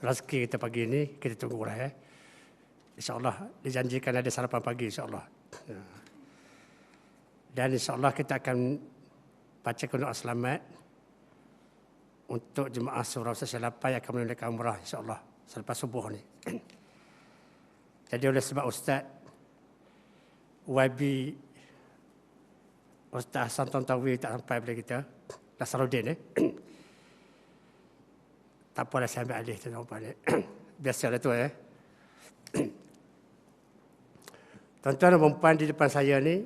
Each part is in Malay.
rezeki kita pagi ini, kita tunggulah ya. InsyaAllah dijanjikan ada sarapan pagi insyaAllah. Dan insyaAllah kita akan baca doa selamat untuk jemaah surau Sesilapai yang akan menunaikan umrah insyaAllah selepas subuh ni. Jadi oleh sebab Ustaz YB Ustaz Hassan Tontawi tak sampai pada kita, Nasaruddin tak apalah saya ambil alih tu jawapan biasalah tu Tuan-tuan dan puan di depan saya ni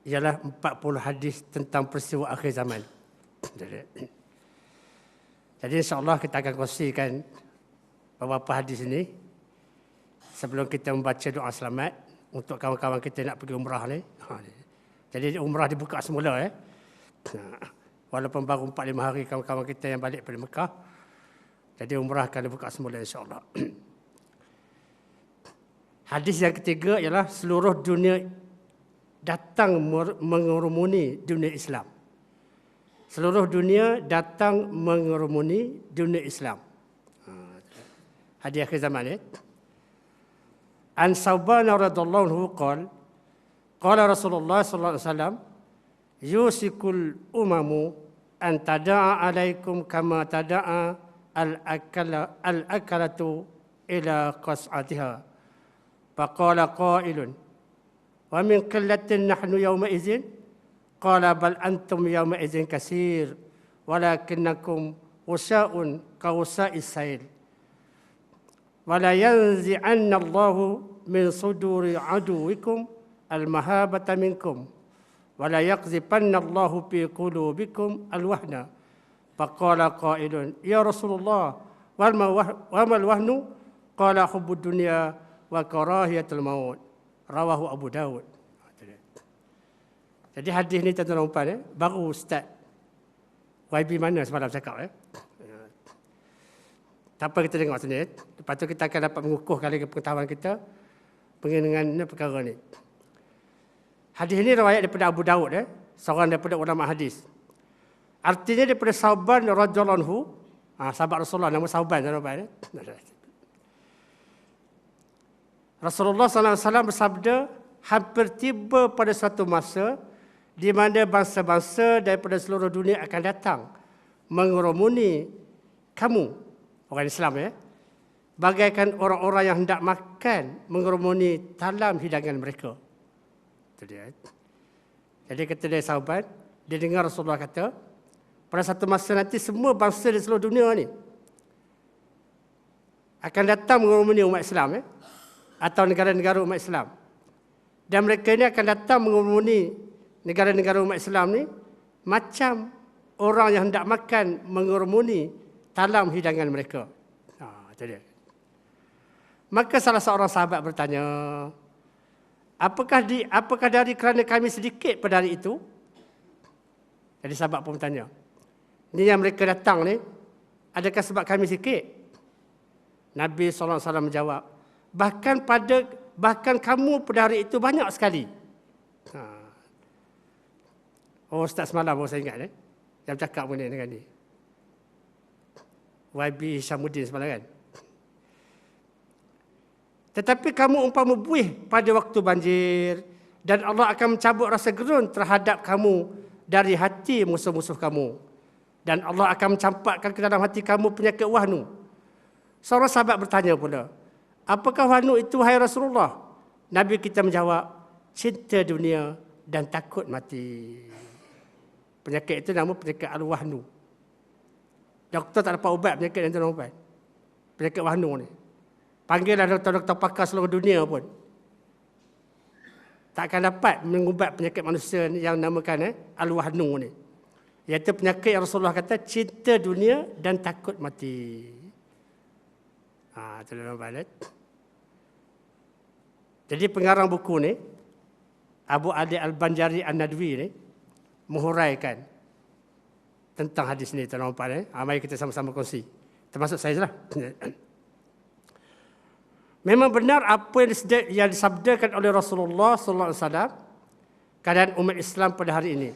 ialah 40 hadis tentang peristiwa akhir zaman. Jadi insyaAllah kita akan kongsikan beberapa hadis ini sebelum kita membaca doa selamat untuk kawan-kawan kita nak pergi umrah ni. Jadi umrah dibuka semula walaupun baru 4-5 hari kawan-kawan kita yang balik dari Mekah. Jadi umrah akan dibuka semula insyaAllah. Hadis yang ketiga ialah seluruh dunia datang mengerumuni dunia Islam. Seluruh dunia datang mengerumuni dunia Islam. Hadis akhir zaman ni. An Sauban radhiyallahu anhu qala Rasulullah sallallahu alaihi wasallam yusikul umamu an tada'a alaikum kama tada'a al-akalatu ila qas'atiha. Faqala qailun wa min qillatin nahnu yawma idzin qala bal antum yawma idzin katsir walakinnakum usa'un ka usa'is sail wala yanzi'anna Allahu min suduri aduwikum al-mahabata minkum wala yaqzifanna Allahu fi qulubikum al-wahna. Faqala qailun ya Rasulullah wa mal wahnu qala hubbud dunya wa karahiyatul maut. Rawahu Abu Dawud. Jadi hadis ni tuan-tuan dan puan baru Ustaz YB mana semalam cakap tak apa, kita tengok sini. Lepas tu kita akan dapat mengukuhkan lagi pengetahuan kita mengenai perkara ni. Hadis ini riwayat daripada Abu Dawud seorang daripada ulama hadis. Artinya daripada Sauban radhiyallahu anhu, sahabat Rasulullah nama Sauban tuan-tuan. Rasulullah SAW bersabda, hampir tiba pada suatu masa di mana bangsa-bangsa daripada seluruh dunia akan datang mengerumuni kamu, orang Islam bagaikan orang-orang yang hendak makan mengerumuni talam hidangan mereka. Itu dia. Jadi kata dia sahabat, dia dengar Rasulullah kata, pada satu masa nanti semua bangsa di seluruh dunia ni akan datang mengerumuni umat Islam atau negara-negara umat Islam. Dan mereka ini akan datang mengerumuni negara-negara umat Islam ni macam orang yang hendak makan mengerumuni talam hidangan mereka. Itu dia. Maka salah seorang sahabat bertanya, apakah dari kerana kami sedikit pada hari itu? Jadi sahabat pun bertanya, ini yang mereka datang ni, adakah sebab kami sikit? Nabi SAW menjawab, bahkan kamu pada hari itu banyak sekali. Oh, Ustaz semalam saya ingat yang cakap mengenai dengan ni. YB Syamuddin semalam kan. Tetapi kamu umpama buih pada waktu banjir dan Allah akan mencabut rasa gerun terhadap kamu dari hati musuh-musuh kamu. Dan Allah akan mencampakkan ke dalam hati kamu penyakit wahnu. Seorang sahabat bertanya pula, apakah wahnu itu hai Rasulullah? Nabi kita menjawab, cinta dunia dan takut mati. Penyakit itu nama penyakit al-wahnu. Doktor tak dapat ubat penyakit yang tuan-tuan. Penyakit wahnu ni. Panggillah doktor-doktor pakar seluruh dunia pun tak akan dapat mengubat penyakit manusia yang namakan al-wahnu ni. Iaitu penyakit yang Rasulullah kata cinta dunia dan takut mati. Itu dalam balik. Jadi pengarang buku ni Abu Ali Al-Banjari An-Nadwi ni menghuraikan tentang hadis ni tuan-tuan. Mari kita sama-sama kongsi. Termasuk saya lah. Memang benar apa yang disabdakan oleh Rasulullah sallallahu alaihi wasallam keadaan umat Islam pada hari ini.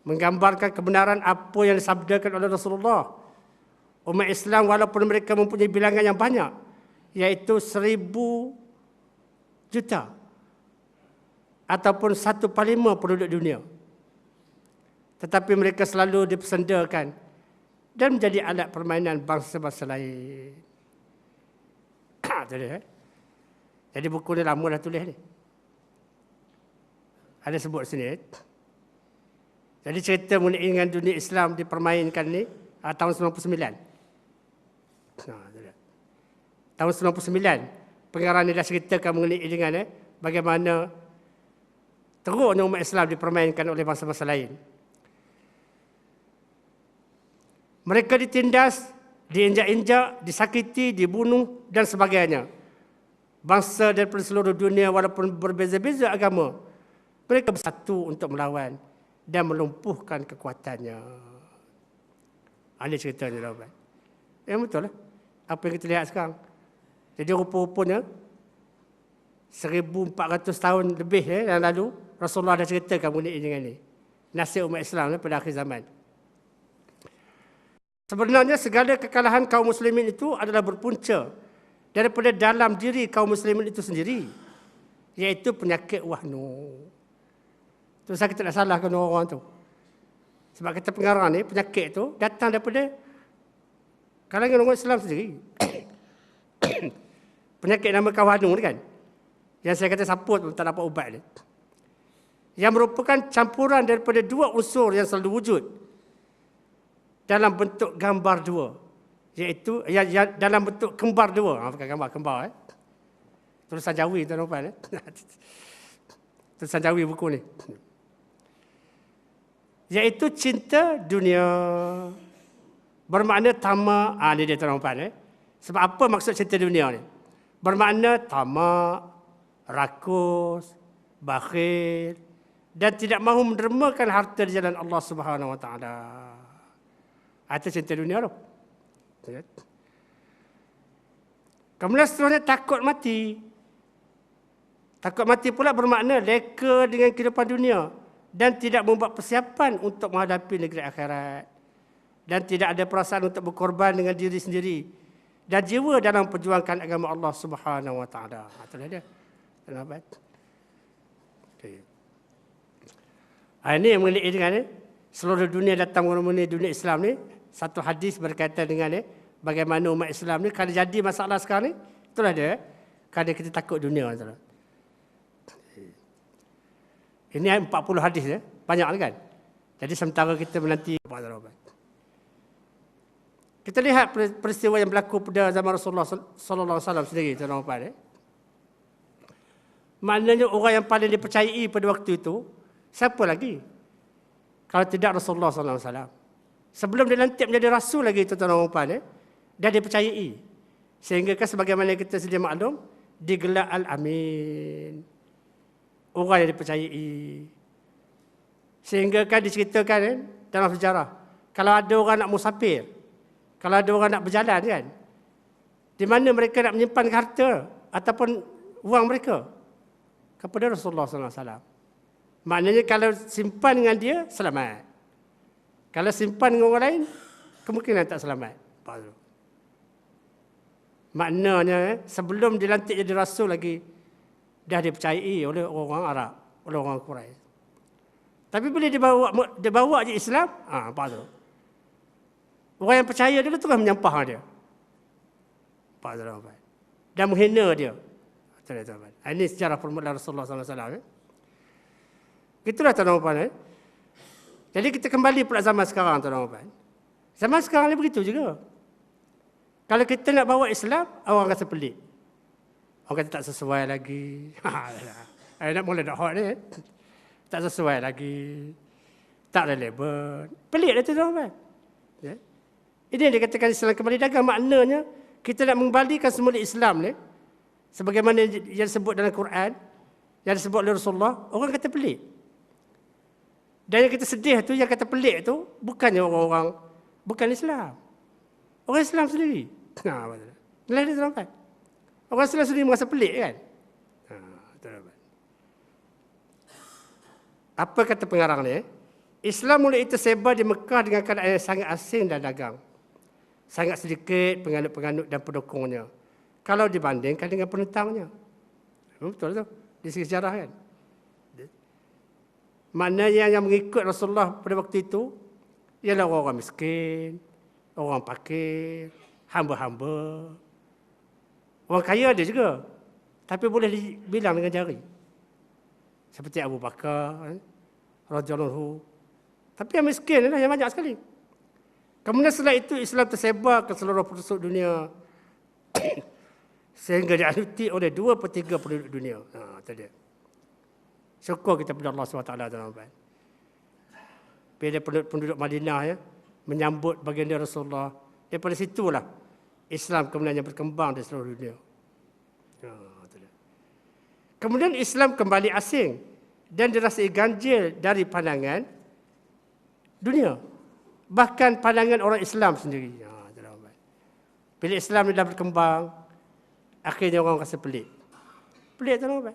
Menggambarkan kebenaran apa yang disabdakan oleh Rasulullah. Umat Islam walaupun mereka mempunyai bilangan yang banyak, iaitu 1,000 juta ataupun 1/5 penduduk dunia, tetapi mereka selalu dipersendakan dan menjadi alat permainan bangsa-bangsa lain. Jadi buku ni lama dah tulis ni. Ada sebut sini. Jadi cerita mengenai dengan dunia Islam dipermainkan ni tahun 99. Tahun 99, pengarang ni dah ceritakan mengenai dengan bagaimana teruknya umat Islam dipermainkan oleh bangsa-bangsa lain. Mereka ditindas, diinjak-injak, disakiti, dibunuh dan sebagainya. Bangsa daripada seluruh dunia walaupun berbeza-beza agama, mereka bersatu untuk melawan dan melumpuhkan kekuatannya. Ini ceritanya, Tuan. Yang betul lah. Apa yang kita lihat sekarang. Jadi rupa-rupanya 1,400 tahun lebih yang lalu, Rasulullah dah ceritakan mengenai dengan ini. Nasib umat Islam pada akhir zaman. Sebenarnya segala kekalahan kaum muslimin itu adalah berpunca daripada dalam diri kaum muslimin itu sendiri, iaitu penyakit wahnu. Terus kita tak salahkan orang tu. Sebab kata pengarang ni, penyakit tu datang daripada kalangan orang Islam sendiri. Penyakit nama wahnu ni kan, yang saya kata siapa pun tak dapat ubat ni, yang merupakan campuran daripada dua unsur yang selalu wujud dalam bentuk gambar dua, iaitu dalam bentuk kembar dua. Bukan gambar, kembar. Tulisan Jawi, tuan-tuan. Tulisan Jawi buku ni. Iaitu cinta dunia. Bermakna tamak. Ni dia tuan-tuan. Sebab apa maksud cinta dunia ni? Bermakna tamak, rakus, bakhil dan tidak mahu mendermakan harta di jalan Allah Subhanahu Wa Taala. Itu cinta dunia tu. Kemudian seterusnya takut mati. Takut mati pula bermakna leka dengan kehidupan dunia dan tidak membuat persiapan untuk menghadapi negeri akhirat, dan tidak ada perasaan untuk berkorban dengan diri sendiri dan jiwa dalam perjuangkan agama Allah Subhanahu Wa Taala. Itulah dia. Kenapa? Ini yang mengenai dengan seluruh dunia datang mengenai dunia Islam ni. Satu hadis berkaitan dengan bagaimana umat Islam ni kalau jadi masalah sekarang ni, itulah dia. Kadang kita takut dunia. Ini 40 hadis ya, banyak kan. Jadi sementara kita menanti, kita lihat peristiwa yang berlaku pada zaman Rasulullah sallallahu alaihi wasallam sendiri, tuan-tuan. Maknanya orang yang paling dipercayai pada waktu itu siapa lagi kalau tidak Rasulullah sallallahu alaihi wasallam? Sebelum dilantik menjadi rasul lagi, tuan-tuan, dah dipercayai. Sehingga kan sebagaimana kita sedia maklum, digelar Al-Amin. Orang yang dipercayai. Sehingga kan diceritakan dalam sejarah, kalau ada orang nak musafir, kalau ada orang nak berjalan kan, di mana mereka nak menyimpan harta ataupun wang mereka? Kepada Rasulullah sallallahu alaihi wasallam. Maknanya kalau simpan dengan dia, selamat. Kalau simpan dengan orang lain, kemungkinan tak selamat. Maknanya sebelum dilantik jadi rasul lagi, dah dipercayai oleh orang Arab, oleh orang Quraisy. Tapi bila dia bawa je Islam, apa tu? Orang yang percaya dulu terus menyampah dia. Dan menghina dia. Ini sejarah permulaan Rasulullah SAW. Itulah tuan-tuan. Jadi kita kembali pula zaman sekarang, tuan-tuan. Zaman sekarang ni begitu juga. Kalau kita nak bawa Islam, orang rasa pelik. Orang kata tak sesuai lagi. Nak mula nak hot ni. Tak sesuai lagi. Tak relevan. Pelik dah tuan-tuan. Ini yang dikatakan Islam kembali dagang. Maknanya, kita nak mengembalikan semula Islam ni, sebagaimana yang disebut dalam Quran, yang disebut oleh Rasulullah, orang kata pelik. Dan yang kita sedih tu, yang kata pelik tu, bukannya orang-orang, bukan Islam. Orang Islam sendiri. Inilah dia tuan-tuan. Orang Islam sendiri merasa pelik kan? Apa kata pengarang ni? Islam mula itu tersebar di Mekah dengan keadaan yang sangat asing dan dagang. Sangat sedikit penganut-penganut dan pendukungnya kalau dibandingkan dengan penentangnya. Betul tu, di segi sejarah kan. Maknanya yang mengikut Rasulullah pada waktu itu ialah orang miskin, orang fakir, hamba-hamba. Orang kaya ada juga, tapi boleh dibilang dengan jari. Seperti Abu Bakar, radhiyallahu anhu. Tapi yang miskin adalah yang banyak sekali. Kemudian setelah itu Islam tersebar ke seluruh pelosok dunia sehingga dianuti oleh 2/3 penduduk dunia. Itu dia. Syukur kita kepada Allah SWT. Bila penduduk Madinah menyambut baginda Rasulullah, daripada situlah Islam kemudian berkembang di seluruh dunia. Kemudian Islam kembali asing dan dirasai ganjil dari pandangan dunia. Bahkan pandangan orang Islam sendiri. Bila Islam dah berkembang, akhirnya orang rasa pelik. Pelik tuan-tuan.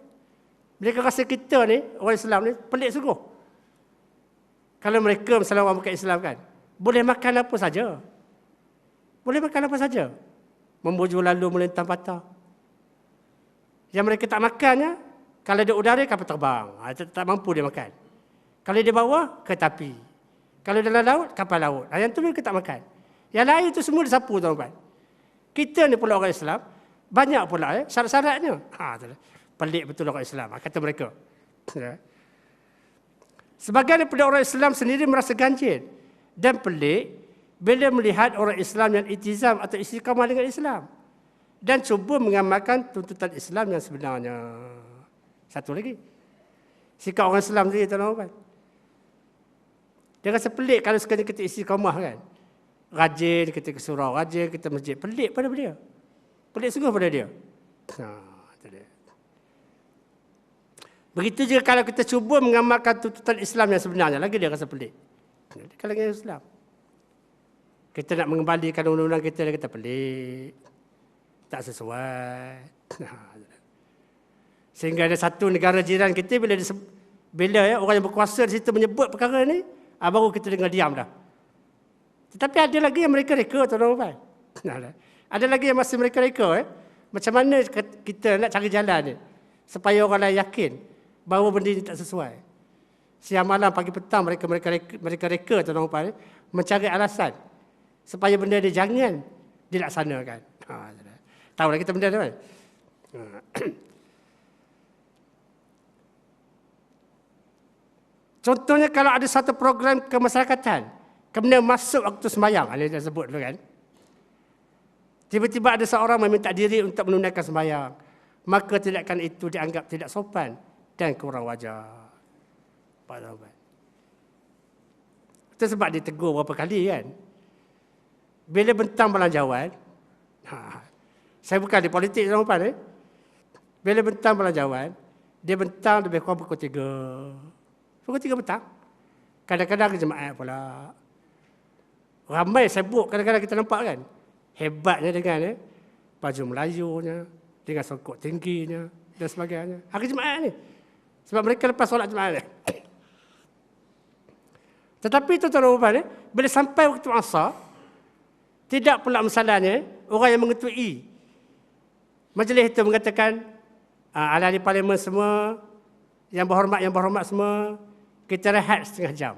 Mereka rasa kita ni, orang Islam ni, pelik sungguh. Kalau mereka, misalnya orang bukan Islam kan, boleh makan apa saja. Boleh makan apa saja. Membujur lalu melintang patah. Yang mereka tak makannya, kalau ada udara, kapal terbang. Tak mampu dia makan. Kalau di bawah, ke tepi. Kalau dalam laut, kapal laut. Yang tu mereka tak makan. Yang lain itu semua disapu tuan-tuan. Kita ni pula orang Islam, banyak pula syarat-syaratnya. Pelik betul orang Islam, kata mereka. Sebagian daripada orang Islam sendiri merasa ganjil dan pelik bila melihat orang Islam yang itizam atau istiqamah dengan Islam dan cuba mengamalkan tuntutan Islam yang sebenarnya. Satu lagi, sikap orang Islam sendiri tuan-tuan. Dia rasa pelik kalau sekali kita istiqamah kan. Rajin kita ke surau, rajin kita masjid. Pelik pada dia. Pelik sungguh pada dia. Itu dia. Begitu juga kalau kita cuba mengamalkan tuntutan Islam yang sebenarnya, lagi dia rasa pelik. Kalau kita Islam, kita nak mengembalikan undang-undang kita, dia kata pelik. Tak sesuai. Sehingga ada satu negara jiran kita, bila orang yang berkuasa di situ menyebut perkara ni, baru kita dengar diam dah. Tetapi ada lagi yang mereka reka, tuan-tuan. Ada lagi yang masih mereka reka. Macam mana kita nak cari jalan ni supaya orang lain yakin bahawa benda ini tak sesuai. Siang malam, pagi petang mereka reka, tuan-tuan, mencari alasan supaya benda ni jangan dilaksanakan. Tahu lah kita benda tu kan. Contohnya kalau ada satu program kemasyarakatan, kemudian masuk waktu sembahyang, ini dah sebut dulu kan. Tiba-tiba ada seorang meminta diri untuk menunaikan sembahyang, maka tindakan itu dianggap tidak sopan dan kurang wajar. Itu sebab ditegur berapa kali kan. Bila bentang belanjawan, saya bukan di politik tuan-tuan. Bila bentang belanjawan, dia bentang lebih kurang pukul 3. Pukul 3 petang. Kadang-kadang jemaah pula. Ramai sibuk kadang-kadang kita nampak kan. Hebatnya dengan baju Melayunya, dengan songkok tingginya dan sebagainya. Hari jemaah ni. Sebab mereka lepas solat jemaah ni. Tetapi itu tuan-tuan, bila sampai waktu asar, tidak pula masalahnya orang yang mengetui majlis itu mengatakan, ahli parlimen semua, yang berhormat semua, kita rehat setengah jam.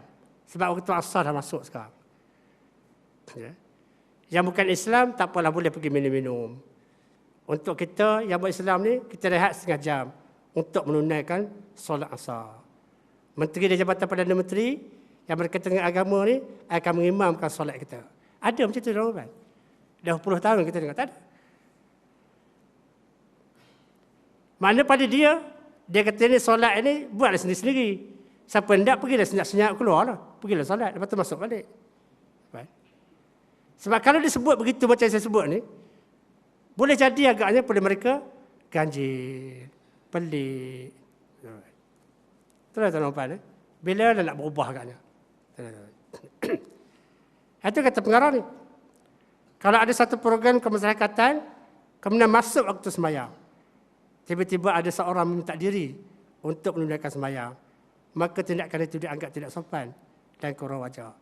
Sebab waktu asar dah masuk sekarang. Ya. Yang bukan Islam, tak apalah, boleh pergi minum-minum. Untuk kita yang berislam ni, kita rehat setengah jam untuk menunaikan solat asar. Menteri dan Jabatan Perdana Menteri yang berkaitan dengan agama ni akan mengimamkan solat kita. Ada macam tu tuan-tuan. Dah 10 tahun kita dengar, tak ada. Mana pada dia kata ni solat ni buatlah sendiri-sendiri. Siapa hendak pergilah senyap-senyap keluar lah. Pergilah solat, lepas tu masuk balik. Sebab kalau disebut begitu macam saya sebut ni, boleh jadi agaknya pada mereka ganjil, pelik. Itulah tuan-tuan. Bila nak berubah agaknya. Itu kata pengarah ni. Kalau ada satu program kemasyarakatan, kemudian masuk waktu sembahyang, tiba-tiba ada seorang meminta diri untuk menunaikan sembahyang, maka tindakan itu dianggap tidak sopan dan kurang wajar.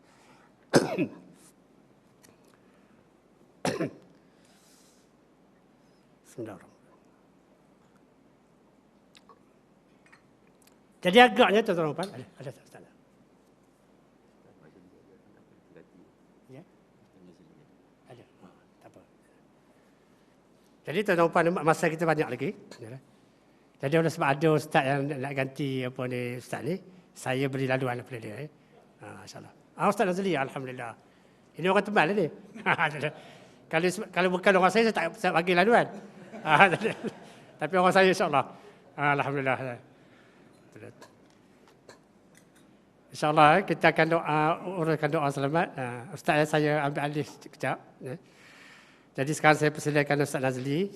Bismillahirrahmanirrahim. Jadi agaknya tuan-tuan puan, ada Ustaz. Ya. Ada. Tak apa. Jadi tuan-tuan puan, masa kita banyak lagi. Jadi oleh sebab ada ustaz yang nak ganti apa ni ustaz ni, saya beri laluan kepada dia. Insya-Allah. Ustaz Nazli, alhamdulillah. Ini orang tebal ni. Kalau bukan orang saya tak bagi laluan. Tapi orang saya insya-Allah. Alhamdulillah. InsyaAllah kita akan uruskan doa selamat. Ustaz saya ambil alih sekejap. Jadi sekarang saya persilakan Ustaz Nazli.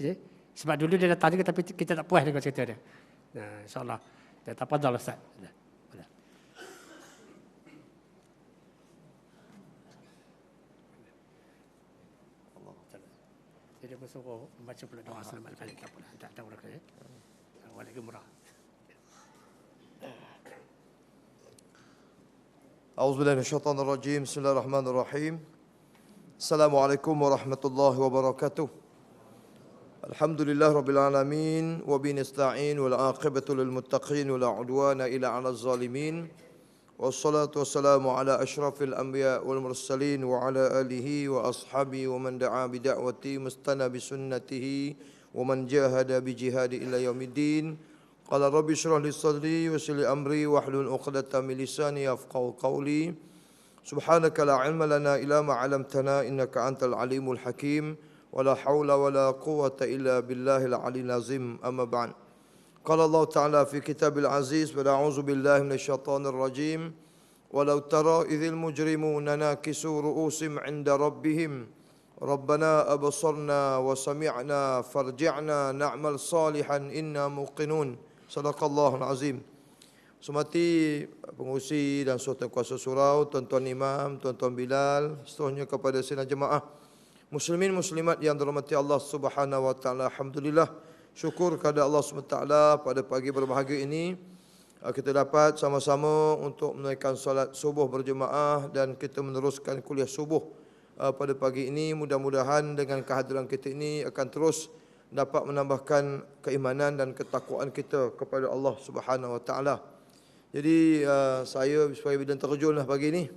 Sebab dulu dia datang juga tapi kita tak puas dengan cerita dia. InsyaAllah. Tafadhal Ustaz. Jadi dia suruh membaca pula doa selamat balik tak pula. Tak tahu dah. Waalaikumsalam. أعوذ بالله من الشيطان الرجيم بسم الله الرحمن الرحيم السلام عليكم ورحمة الله وبركاته الحمد لله رب العالمين وبنستعين والعاقبة للمتقين ولا عدوان إلا على الظالمين والصلاة والسلام على أشرف الأنبياء والمرسلين وعلى آله وأصحابه ومن دعا بدعوته مستنى بسنته ومن جاهد بجهاده إلى يوم الدين قال رب اشرح لي صدري ويسر لي امري واحلل عقدة من لساني يفقهوا قولي سبحانك لا علم لنا الا ما علمتنا انك انت العليم الحكيم ولا حول ولا قوة الا بالله العلي العظيم اما بعد قال الله تعالى في كتاب العزيز ونعوذ بالله من الشيطان الرجيم ولو ترى اذ المجرمون ناكسوا رؤوسهم عند ربهم ربنا أبصرنا وسمعنا فارجعنا نعمل صالحا إنا موقنون Sadaqallahul Azim. Semati pengurusi dan sultan kuasa surau, tuan-tuan imam, tuan-tuan Bilal, seterusnya kepada sidang jemaah muslimin muslimat yang dirahmati Allah Subhanahu wa taala. Alhamdulillah, syukur kepada Allah Subhanahu wa taala pada pagi berbahagia ini kita dapat sama-sama untuk menunaikan solat subuh berjemaah dan kita meneruskan kuliah subuh pada pagi ini. Mudah-mudahan dengan kehadiran kita ini akan terus dapat menambahkan keimanan dan ketakwaan kita kepada Allah Subhanahu wa taala. Jadi saya supaya bidang terjunlah pagi ini.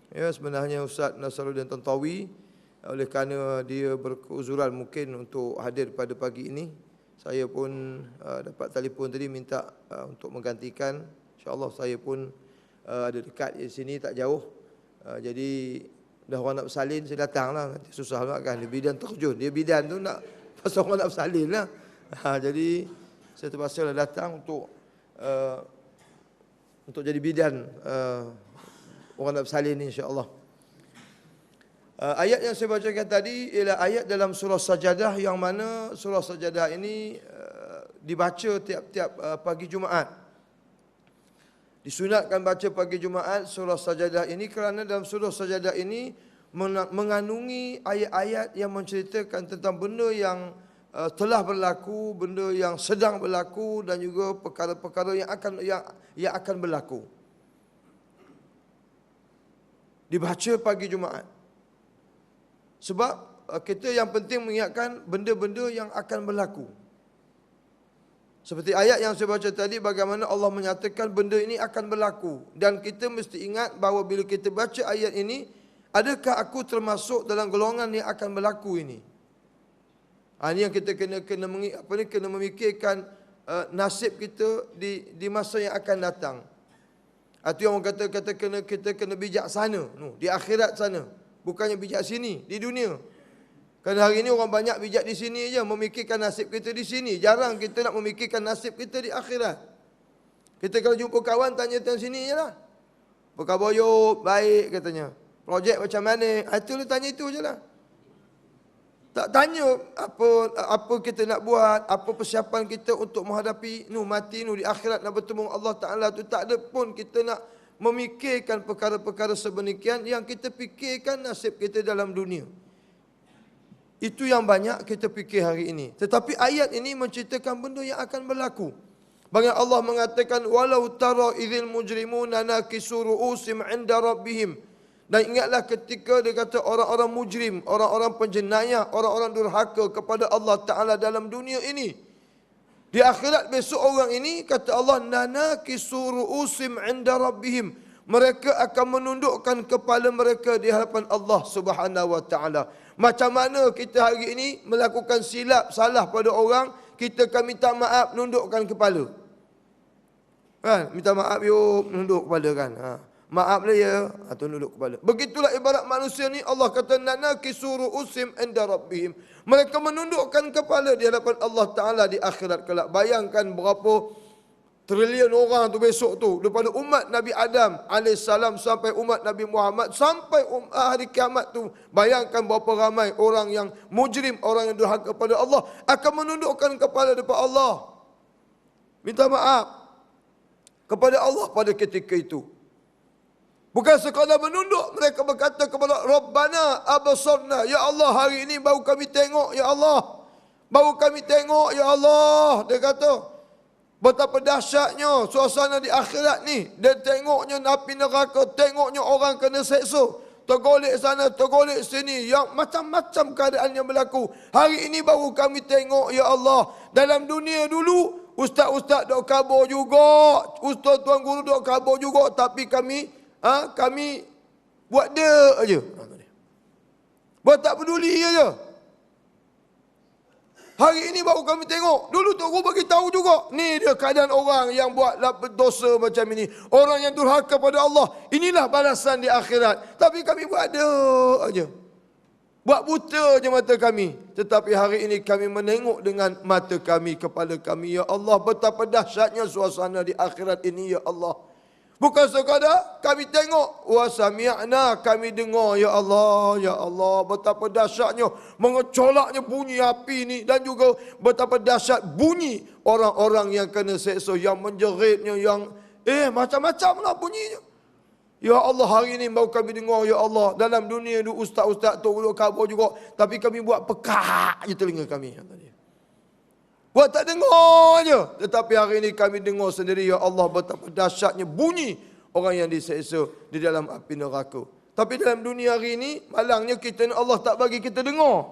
Ya, sebenarnya Ustaz Nasaruddin Tantawi oleh kerana dia berkeuzuran mungkin untuk hadir pada pagi ini, saya pun dapat telefon tadi minta untuk menggantikan. Insya-Allah saya pun ada dekat di sini tak jauh. Jadi dah orang nak bersalin saya datanglah, nanti susah pula kan. Dia bidan terjun. Dia bidan tu nak pasal orang nak bersalin lah. Jadi saya terpaksa datang untuk jadi bidan orang nak bersalin ni insya-Allah. Ayat yang saya bacakan tadi ialah ayat dalam surah Sajadah, yang mana surah Sajadah ini dibaca tiap-tiap pagi Jumaat. Disunatkan baca pagi Jumaat surah Sajadah ini kerana dalam surah Sajadah ini mengandungi ayat-ayat yang menceritakan tentang benda yang telah berlaku, benda yang sedang berlaku dan juga perkara-perkara yang akan berlaku. Dibaca pagi Jumaat. Sebab kita yang penting mengingatkan benda-benda yang akan berlaku. Seperti ayat yang saya baca tadi, bagaimana Allah menyatakan benda ini akan berlaku. Dan kita mesti ingat bahawa bila kita baca ayat ini, adakah aku termasuk dalam golongan yang akan berlaku ini? Ini yang kita kena memikirkan nasib kita di masa yang akan datang. Itu yang orang kata kita kena bijaksana di akhirat sana, bukannya bijak sini di dunia. Kerana hari ini orang banyak bijak di sini je, memikirkan nasib kita di sini. Jarang kita nak memikirkan nasib kita di akhirat. Kita kalau jumpa kawan tanya tentang sini je lah. Apa khabar Yop? Baik katanya. Projek macam mana? Itu lu tanya itu je lah. Tak tanya apa kita nak buat, apa persiapan kita untuk menghadapi mati di akhirat nak bertemu Allah Ta'ala tu. Tak ada pun kita nak memikirkan perkara-perkara sedemikian. Yang kita fikirkan nasib kita dalam dunia. Itu yang banyak kita fikir hari ini. Tetapi ayat ini menceritakan benda yang akan berlaku. Bagaimana Allah mengatakan walau tara idzil mujrimuna nakisu ru'usim 'inda rabbihim. Dan ingatlah ketika dia kata orang-orang mujrim, orang-orang penjenayah, orang-orang durhaka kepada Allah Ta'ala dalam dunia ini. Di akhirat besok orang ini, kata Allah, nanakisu ru'usim inda rabbihim. Mereka akan menundukkan kepala mereka di hadapan Allah Subhanahu Wa Ta'ala. Macam mana kita hari ini melakukan silap, salah pada orang, kita akan minta maaf, nundukkan kepala. Kan? Minta maaf yuk, nunduk kepala kan. Maaf lah ya, atau nunduk kepala. Begitulah ibarat manusia ni, Allah kata, nanakisu ru'usim inda rabbihim. Mereka menundukkan kepala di hadapan Allah Ta'ala di akhirat kelak. Bayangkan berapa trilion orang tu besok tu, daripada umat Nabi Adam AS sampai umat Nabi Muhammad, sampai hari kiamat tu. Bayangkan berapa ramai orang yang mujrim, orang yang durhaka kepada Allah, akan menundukkan kepala depan Allah, minta maaf kepada Allah pada ketika itu. Bukan sekadar menunduk, mereka berkata kepada Rabbana abasarna, ya Allah, hari ini baru kami tengok, ya Allah, baru kami tengok, ya Allah. Dia kata, betapa dahsyatnya suasana di akhirat ni. Dia tengoknya api neraka, tengoknya orang kena seksa, tergolek sana, tergolek sini, yang macam-macam keadaan yang berlaku. Hari ini baru kami tengok, ya Allah. Dalam dunia dulu, ustaz-ustaz dok kabur juga, ustaz tuan guru dok kabur juga, tapi kami buat dia aja. Buat tak peduli aja. Hari ini baru kami tengok. Dulu Tok Guru bagi tahu juga. Ni dia keadaan orang yang buat dosa macam ini. Orang yang durhaka pada Allah. Inilah balasan di akhirat. Tapi kami buat dia aja. Buat buta je mata kami. Tetapi hari ini kami menengok dengan mata kami, kepala kami. Ya Allah, betapa dahsyatnya suasana di akhirat ini, ya Allah. Bukan sekadar kami tengok, wa sami'na, kami dengar, ya Allah, ya Allah. Betapa dahsyatnya mengecolaknya bunyi api ni, dan juga betapa dahsyat bunyi orang-orang yang kena seksa, yang menjeritnya, yang macam-macam lah bunyinya. Ya Allah, hari ini baru kami dengar, ya Allah. Dalam dunia tu ustaz-ustaz tu duduk kabur juga, tapi kami buat pekak je telinga kami. Buat tak dengar je. Tetapi hari ini kami dengar sendiri, ya Allah, betapa dahsyatnya bunyi orang yang diseksa di dalam api neraka. Tapi dalam dunia hari ini, malangnya kita, Allah tak bagi kita dengar.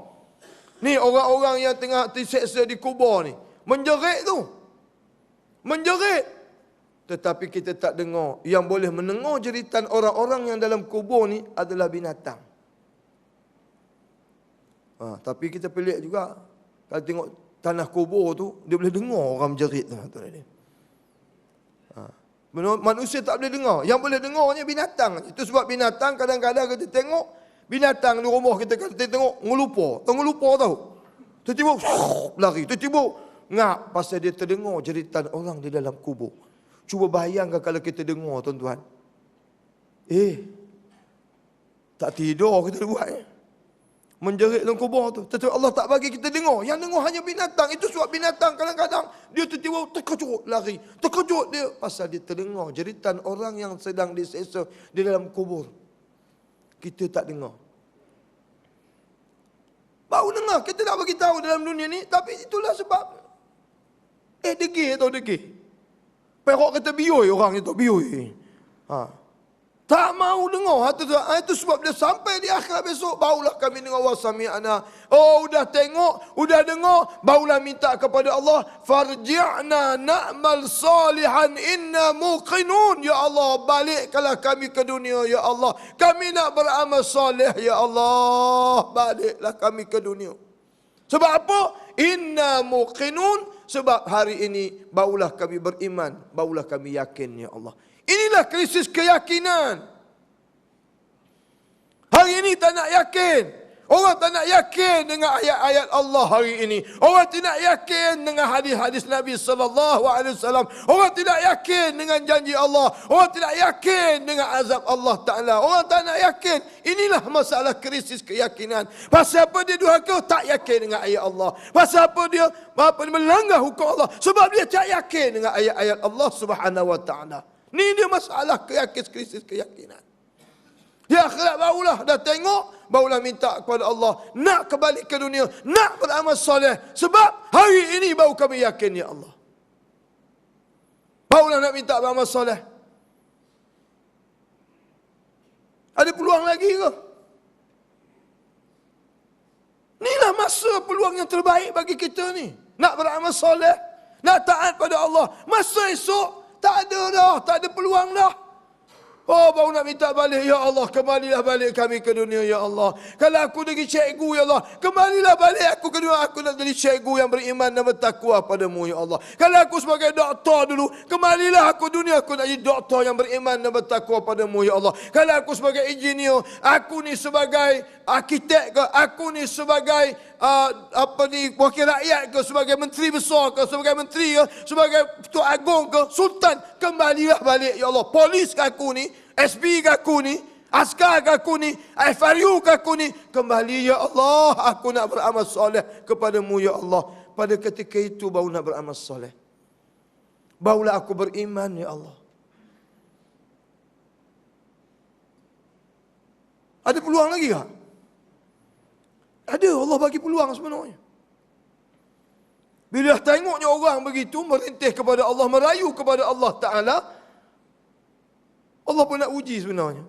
Ni orang-orang yang tengah diseksa di kubur ni, menjerit tu. Menjerit. Tetapi kita tak dengar. Yang boleh mendengar jeritan orang-orang yang dalam kubur ni adalah binatang. Tapi kita pelik juga. Kalau tengok tanah kubur tu, dia boleh dengar orang menjerit tu. Manusia tak boleh dengar. Yang boleh dengarnya binatang. Itu sebab binatang kadang-kadang kita tengok, binatang di rumah kita tengok ngelupur. Tahu ngelupur tahu? Tiba-tiba lari. Tiba-tiba ngap pasal dia terdengar jeritan orang di dalam kubur. Cuba bayangkan kalau kita dengar, tuan-tuan. Tak tidur kita buat. Menjerit dalam kubur tu. Tetapi Allah tak bagi kita dengar. Yang dengar hanya binatang. Itu sebab binatang kadang-kadang dia tiba-tiba terkejut lari. Terkejut dia. Pasal dia terdengar jeritan orang yang sedang diseksa di dalam kubur. Kita tak dengar. Baru dengar. Kita tak bagi tahu dalam dunia ni. Tapi itulah sebab. Degil tau degil. Perok kata bioi orang itu. Bioi. Tak mau dengar. Itu sebab dia sampai di akhirat besok, barulah kami dengar wa sami'na. Oh, udah tengok, udah dengar, barulah minta kepada Allah, farji'na na'mal salihan inna muqinun. Ya Allah, balikkanlah kami ke dunia, ya Allah. Kami nak beramal salih, ya Allah. Baliklah kami ke dunia. Sebab apa? Inna muqinun. Sebab hari ini barulah kami beriman, barulah kami yakin, ya Allah. Inilah krisis keyakinan. Hari ini tak nak yakin. Orang tak nak yakin dengan ayat-ayat Allah hari ini. Orang tidak yakin dengan hadis-hadis Nabi SAW. Orang tidak yakin dengan janji Allah. Orang tidak yakin dengan azab Allah Ta'ala. Orang tak nak yakin. Inilah masalah krisis keyakinan. Pasal apa dia durhaka? Tak yakin dengan ayat Allah. Pasal apa dia melanggar hukum Allah? Sebab dia tak yakin dengan ayat-ayat Allah Subhanahu Wa Ta'ala. Ni dia masalah krisis keyakinan. Di akhirat barulah dah tengok, barulah minta kepada Allah, nak kembali ke dunia, nak beramal soleh. Sebab hari ini baru kami yakin, ya Allah. Barulah nak minta beramal soleh. Ada peluang lagi ke? Inilah masa peluang yang terbaik bagi kita ni. Nak beramal soleh, nak taat pada Allah. Masa esok, tak ada dah, tak ada peluang dah. Oh, baru nak minta balik, ya Allah, kembalilah balik kami ke dunia, ya Allah. Kalau aku jadi cikgu, ya Allah, kembalilah balik aku ke dunia. Aku nak jadi cikgu yang beriman dan bertakwa padamu, ya Allah. Kalau aku sebagai doktor dulu, kembalilah aku dunia, aku nak jadi doktor yang beriman dan bertakwa padamu, ya Allah. Kalau aku sebagai engineer, aku ni sebagai arkitek ke, aku ni sebagai wakil rakyat ke, sebagai menteri besar ke, sebagai menteri ke, sebagai ketua agung ke, sultan, kembalilah balik, ya Allah. Polis ke aku ni, SB ke aku ni, askar ke aku ni, FRU ke aku ni, kembali, ya Allah, aku nak beramal soleh kepadamu, ya Allah. Pada ketika itu baru nak beramal soleh, barulah aku beriman, ya Allah. Ada peluang lagi tak? Ada, Allah bagi peluang sebenarnya. Bila tengoknya orang begitu, merintih kepada Allah, merayu kepada Allah Ta'ala, Allah pun nak uji sebenarnya.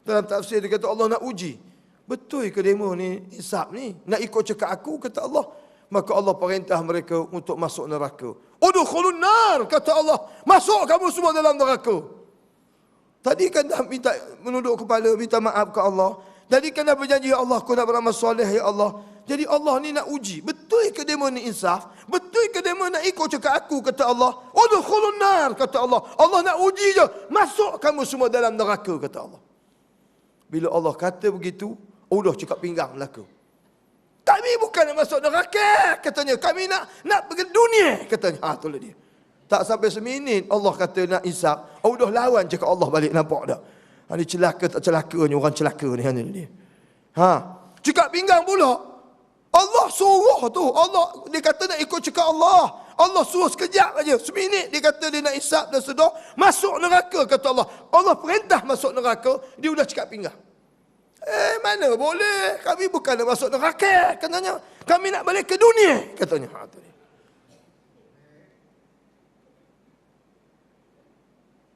Dalam tafsir dia kata Allah nak uji. Betul ke demo ni hisab ni? Nak ikut cakap aku, kata Allah. Maka Allah perintah mereka untuk masuk neraka. Udkhulun nar, kata Allah. Masuk kamu semua dalam neraka. Tadi kan dah minta menunduk kepala, minta maaf ke Allah. Tadi kan dah berjanji, ya Allah, aku nak beramal soleh, ya Allah. Jadi Allah ni nak uji. Betul ke demo ni insaf? Betul ke demo nak ikut cakap aku, kata Allah. Udkhulun nar, kata Allah. Allah nak uji je. Masuk kamu semua dalam neraka, kata Allah. Bila Allah kata begitu, udah cakap pinggang belaka. Kami bukan nak masuk neraka, katanya. Kami nak pergi dunia, katanya. Itulah dia. Tak sampai seminit Allah kata nak insaf. Udah lawan cakap Allah balik, nampak tak? Ini celaka tak celakanya orang celaka ni, hanya dia. Cakap pinggang pula. Allah suruh tu. Allah, dia kata nak ikut cakap Allah. Allah suruh sekejap aja. Seminit dia kata dia nak isap dan sedar. Masuk neraka, kata Allah. Allah perintah masuk neraka. Dia dah cakap pinggang. Mana boleh. Kami bukan nak masuk neraka, katanya. Kami nak balik ke dunia, katanya.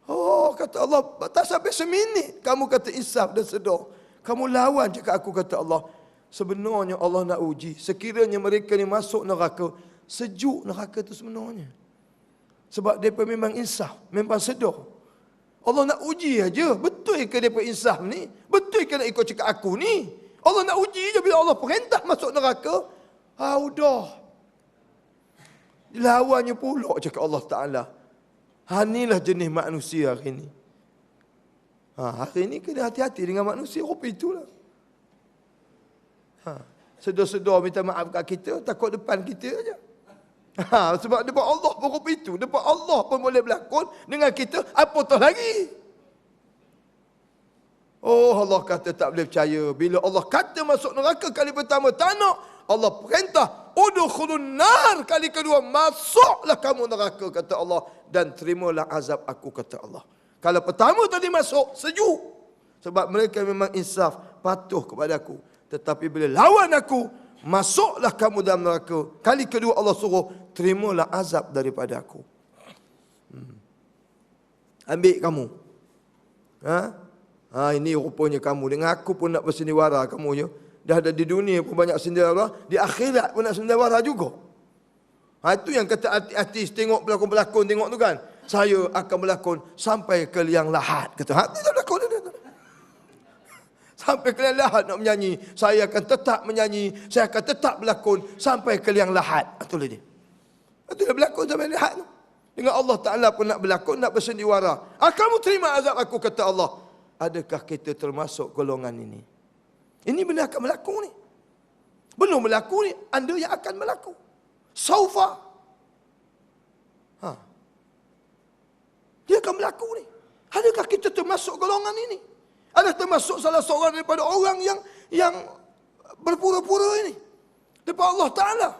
Oh, kata Allah, tak sampai seminit kamu kata insaf dan sedar. Kamu lawan cakap aku, kata Allah. Sebenarnya Allah nak uji. Sekiranya mereka ni masuk neraka, sejuk neraka tu sebenarnya. Sebab mereka memang insaf, memang sedar. Allah nak uji aja. Betul ke mereka insaf ni? Betul ke nak ikut cakap aku ni? Allah nak uji je. Bila Allah perintah masuk neraka, udah. Lawannya pula cakap Allah Ta'ala. Inilah jenis manusia hari ini. Hari ini kena hati-hati dengan manusia. Rupa itulah. Sedar-sedar minta maaf kat kita, takut depan kita aja. Sebab depan Allah pun rupa itu. Depan Allah pun boleh berlakon dengan kita, apatah lagi. Oh, Allah kata tak boleh percaya. Bila Allah kata masuk neraka kali pertama, tak nak. Allah perintah, udkhulun nar, kali kedua, masuklah kamu neraka, kata Allah, dan terimalah azab aku, kata Allah. Kalau pertama tadi masuk, sejuk. Sebab mereka memang insaf, patuh kepada aku. Tetapi bila lawan aku, masuklah kamu dalam neraka. Kali kedua Allah suruh, terimalah azab daripada aku. Ambil kamu. Ini rupanya kamu. Dengan aku pun nak bersendiwara kamu je. Dah ada di dunia pun banyak sendiwara, di akhirat pun nak sendiwara juga. Itu yang kata artis tengok pelakon-pelakon tengok tu kan. Saya akan berlakon sampai ke liang lahat. Kata, itu berlakon. Sampai ke liang lahat nak menyanyi. Saya akan tetap menyanyi. Saya akan tetap berlakon sampai ke liang lahat. Itulah dia. Itulah berlakon sampai lahat tu. Dengan Allah Ta'ala pun nak berlakon, nak bersendiwara. Kamu terima azab aku, kata Allah. Adakah kita termasuk golongan ini? Ini benda akan berlaku ni. Belum berlaku ni, anda yang akan berlaku. Saufa. Dia akan berlaku ni. Adakah kita termasuk golongan ini? Ada termasuk salah seorang daripada orang yang berpura-pura ini depan Allah Ta'ala?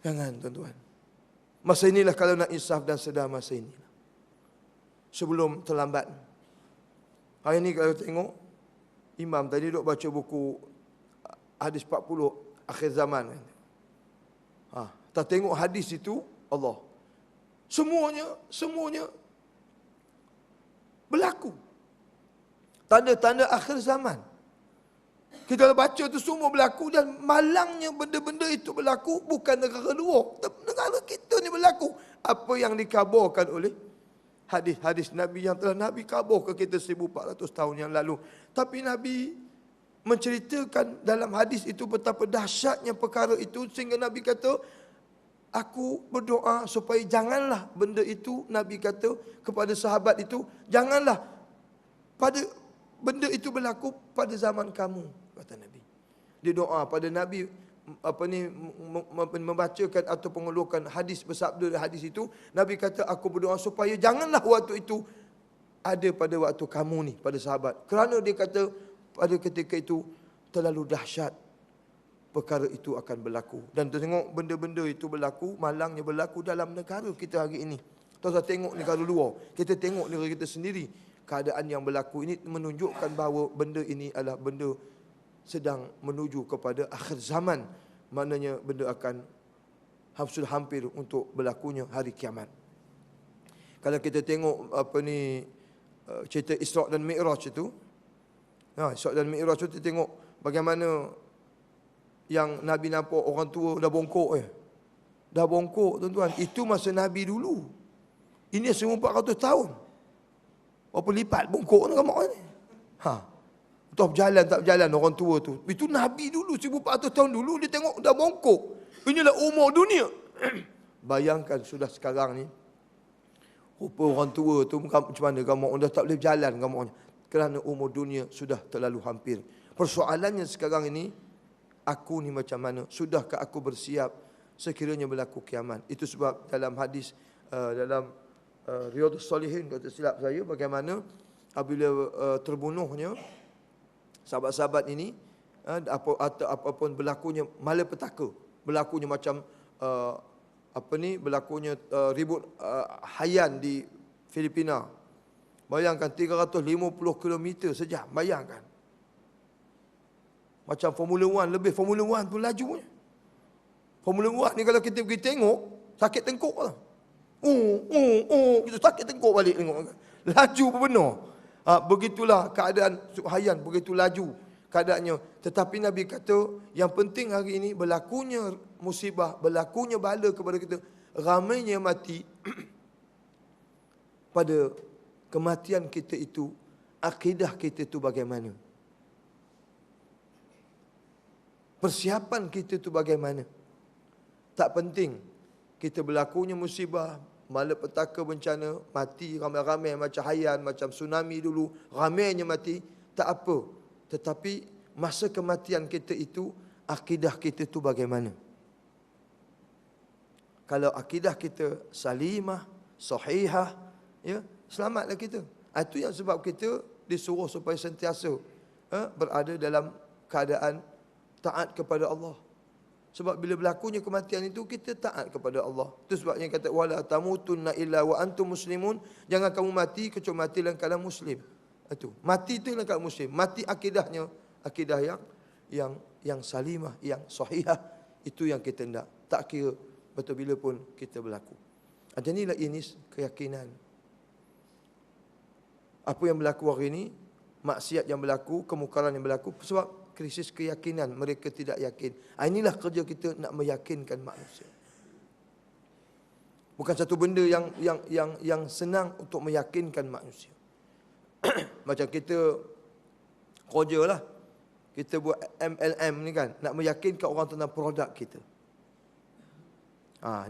Jangan, tuan-tuan. Masa inilah kalau nak insaf dan sedar, masa inilah. Sebelum terlambat. Hari ini kalau tengok, Imam tadi duk baca buku hadis 40 akhir zaman. Tak tengok hadis itu, Allah. Semuanya berlaku. tanda-tanda akhir zaman. Kita dah baca tu semua berlaku dan malangnya benda-benda itu berlaku bukan negara luar. Negara kita ni berlaku. Apa yang dikabarkan oleh hadis-hadis Nabi yang telah Nabi kabur ke kita 1400 tahun yang lalu. Tapi Nabi menceritakan dalam hadis itu betapa dahsyatnya perkara itu sehingga Nabi kata, aku berdoa supaya janganlah benda itu, Nabi kata kepada sahabat itu, janganlah benda itu berlaku pada zaman kamu, kata Nabi. Dia doa pada Nabi membacakan atau mengeluarkan hadis, bersabda hadis itu, Nabi kata aku berdoa supaya janganlah waktu itu ada pada waktu kamu ni, pada sahabat. Kerana dia kata pada ketika itu terlalu dahsyat perkara itu akan berlaku. Dan tengok benda-benda itu berlaku, malangnya berlaku dalam negara kita hari ini. Tuan-tuan tengok negara luar, kita tengok negara kita sendiri. Keadaan yang berlaku ini menunjukkan bahawa benda ini adalah benda sedang menuju kepada akhir zaman. Maknanya benda akan sudah hampir untuk berlakunya hari kiamat. Kalau kita tengok cerita Isra' dan Mi'raj itu, Isra' dan Mi'raj itu kita tengok bagaimana yang Nabi nampak orang tua dah bongkok Dah bongkok tuan-tuan. Itu masa Nabi dulu. Ini 1400 tahun. Berapa lipat bongkok ni kamu ni? Entah berjalan tak berjalan orang tua tu. Itu Nabi dulu 1400 tahun dulu dia tengok dah bongkok. Inilah umur dunia. Bayangkan sudah sekarang ni. Rupa orang tua tu macam mana kamu dah tak boleh berjalan kamu. Kerana umur dunia sudah terlalu hampir. Persoalannya sekarang ini, aku ni macam mana? Sudahkah aku bersiap sekiranya berlaku kiamat? Itu sebab dalam hadis dalam Riyadhus Salihin, kata silap saya, bagaimana apabila terbunuhnya sahabat-sahabat ini, apapun berlakunya malapetaka, berlakunya macam berlakunya ribut Haiyan di Filipina. Bayangkan 350 km sejam, bayangkan. Macam Formula 1, lebih Formula 1 pun lajunya. Formula 1 ni kalau kita pergi tengok, sakit tengkuk lah. Kita sakit tengkuk balik tengok. Laju pun benar. Begitulah keadaan Haiyan, begitu laju keadaannya. Tetapi Nabi kata, yang penting hari ini berlakunya musibah, berlakunya bala kepada kita, ramainya mati. Pada kematian kita itu, akidah kita itu bagaimana? Persiapan kita itu bagaimana? Tak penting kita berlakunya musibah, malapetaka, bencana, mati ramai-ramai macam Haiyan, macam tsunami dulu, ramainya mati, tak apa. Tetapi masa kematian kita itu, akidah kita itu bagaimana? Kalau akidah kita salimah, sahihah, selamatlah kita. Itu yang sebab kita disuruh supaya sentiasa berada dalam keadaan taat kepada Allah. Sebab bila berlakunya kematian itu, kita taat kepada Allah. Itu sebabnya kata, wala tamutunna illa wa antum muslimun. Jangan kamu mati kecuali mati dalam keadaan muslim. Itu. Mati itu dalam keadaan muslim. Mati akidahnya, akidah yang salimah, yang sahihah. Itu yang kita nak. Tak kira betul bila pun kita berlaku. Jadilah ini keyakinan. Apa yang berlaku hari ini, maksiat yang berlaku, kemukaran yang berlaku, sebab krisis keyakinan, mereka tidak yakin. Inilah kerja kita, nak meyakinkan manusia. Bukan satu benda yang senang untuk meyakinkan manusia. Macam kita kerja lah, kita buat MLM ni kan, nak meyakinkan orang tentang produk kita.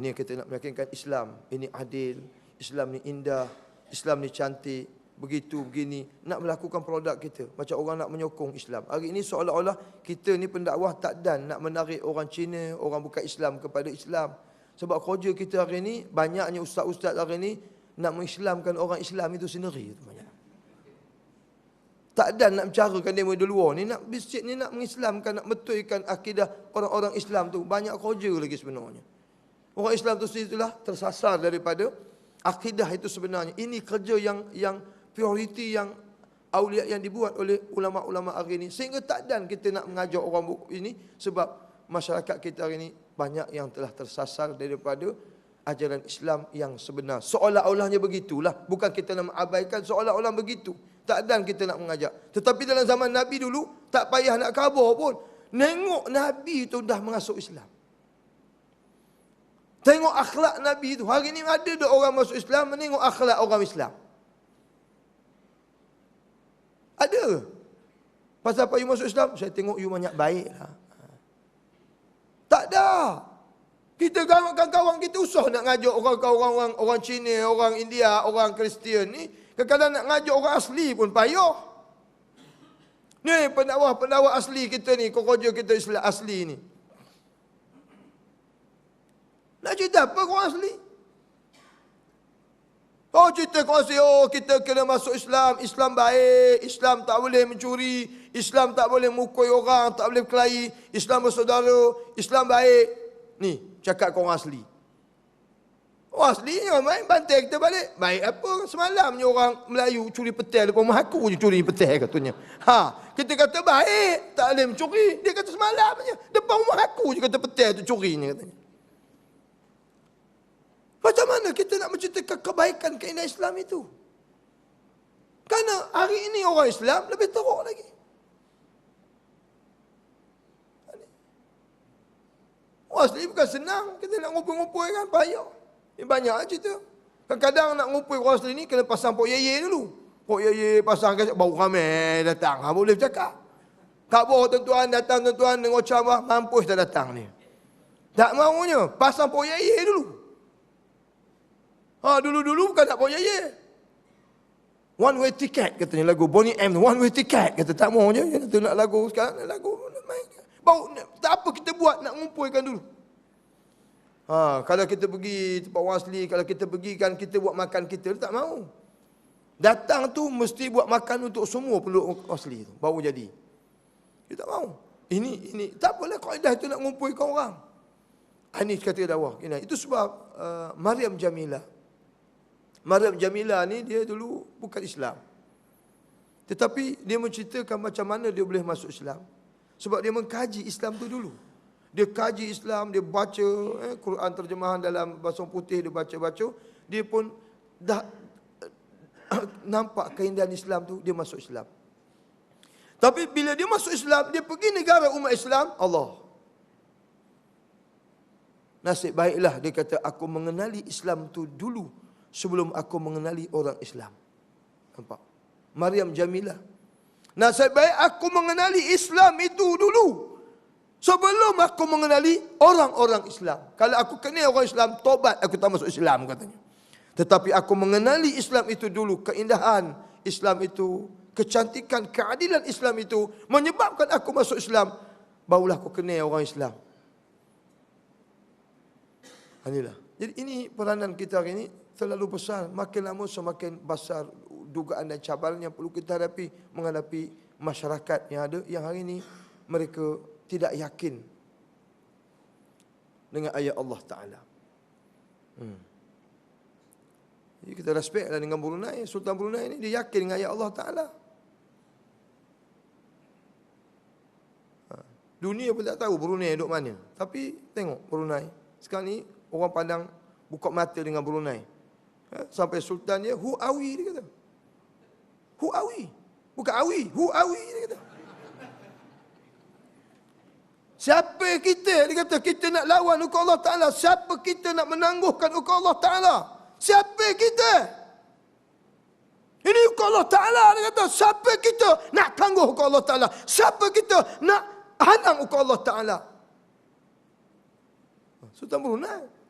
Ni kita nak meyakinkan Islam ini adil, Islam ni indah, Islam ni cantik, begitu, begini, nak melakukan produk kita. Macam orang nak menyokong Islam. Hari ini seolah-olah kita ni pendakwah tak dan nak menarik orang Cina, orang bukan Islam kepada Islam. Sebab kerja kita hari ini, banyaknya ustaz-ustaz hari ini nak mengislamkan orang Islam itu sendiri. Tak dan nak mencarakan demo di luar ni, nak bisik ni nak mengislamkan, nak betulkan akidah orang-orang Islam tu. Banyak kerja lagi sebenarnya. Orang Islam tu sendiri itulah tersasar daripada akidah itu sebenarnya. Ini kerja yang prioriti yang awliya yang dibuat oleh ulama-ulama hari ini. Sehingga tak dan kita nak mengajar orang ini, sebab masyarakat kita hari ini banyak yang telah tersasar daripada ajaran Islam yang sebenar. Seolah-olahnya begitulah. Bukan kita nak mengabaikan, seolah-olah begitu. Tak dan kita nak mengajak. Tetapi dalam zaman Nabi dulu, tak payah nak khabar pun. Nengok Nabi tu dah masuk Islam. Tengok akhlak Nabi tu. Hari ni ada dah orang masuk Islam, menengok akhlak orang Islam. Ada. Pasal apa you masuk Islam? Saya tengok you banyak baik lah. Tak ada. Kita kawan-kawan kita usah nak ngajak orang Cina, orang India, orang Kristian ni. Kadang-kadang nak ngajak orang asli pun payah. Ni pendakwah asli kita ni, kerja kita Islam asli ni. Nak cerita apa orang asli? Oh cerita kau asli, oh kita kena masuk Islam, Islam baik, Islam tak boleh mencuri, Islam tak boleh mukul orang, tak boleh berkelahi, Islam bersaudara, Islam baik. Ni, cakap kau orang asli. Orang asli ni orang main bantai kita balik. Baik apa? Semalamnya orang Melayu curi petai depan rumah aku je curi petai katanya. Kita kata baik, tak boleh mencuri. Dia kata semalamnya depan rumah aku je kata petai tu curinya katanya. Macam mana kita nak menceritakan kebaikan keindahan Islam itu? Kerana hari ini orang Islam lebih teruk lagi. Orang asli bukan senang. Kita nak ngumpul-ngumpul kan, payah. Banyak cerita. Kadang-kadang nak ngumpul orang asli ni, kena pasang Pok Yeye dulu. Pok Yeye pasang kaset, baru ramai datang. Boleh bercakap. Tak boleh tuan-tuan datang, tuan-tuan dengar ceramah, mampus dah datang ni. Tak maunya, pasang Pok Yeye dulu. Dulu-dulu bukan tak Pok Yeye. One way ticket katanya lagu Bonnie M. One way ticket kata tak mau je. Kita nak lagu sekarang, nak lagu main. Baru tak apa kita buat nak ngumpulkan dulu. Kalau kita pergi tempat orang asli, kalau kita pergi kan kita buat makan kita, tak mau. Datang tu mesti buat makan untuk semua penduduk asli tu, baru jadi. Dia tak mau. Ini tak apalah kaedah itu nak ngumpulkan orang. Ini kata dakwah. Itu sebab Maryam Jamilah ni dia dulu bukan Islam. Tetapi dia menceritakan macam mana dia boleh masuk Islam. Sebab dia mengkaji Islam tu dulu. Dia kaji Islam, dia baca Quran terjemahan dalam bahasa putih, dia baca-baca. Dia pun dah nampak keindahan Islam tu, dia masuk Islam. Tapi bila dia masuk Islam, dia pergi negara umat Islam, Allah. Nasib baiklah, dia kata, aku mengenali Islam tu dulu sebelum aku mengenali orang Islam. Nampak? Maryam Jamilah. Nasib baik aku mengenali Islam itu dulu sebelum aku mengenali orang-orang Islam. Kalau aku kenal orang Islam, tobat aku tak masuk Islam katanya. Tetapi aku mengenali Islam itu dulu, keindahan Islam itu, kecantikan, keadilan Islam itu menyebabkan aku masuk Islam. Barulah aku kenal orang Islam. Inilah. Jadi ini peranan kita hari ini terlalu besar. Makin lama semakin besar dugaan dan cabaran yang perlu kita hadapi menghadapi masyarakat yang ada yang hari ini mereka tidak yakin dengan ayat Allah Ta'ala. Jadi kita respect lah dengan Brunei. Sultan Brunei ini dia yakin dengan ayat Allah Ta'ala. Dunia pun tak tahu Brunei duduk mana. Tapi tengok Brunei. Sekarang ni orang pandang buka mata dengan Brunei. Sampai sultan dia, Hu Awi dia kata. Hu Awi. Bukan Awi, Hu Awi dia kata. Siapa kita, dia kata, kita nak lawan hukum Allah Ta'ala. Siapa kita nak menangguhkan hukum Allah Ta'ala? Siapa kita? Ini hukum Allah Ta'ala, dia kata. Siapa kita nak tangguh hukum Allah Ta'ala? Siapa kita nak halang hukum Allah Ta'ala? Sultan Brunei.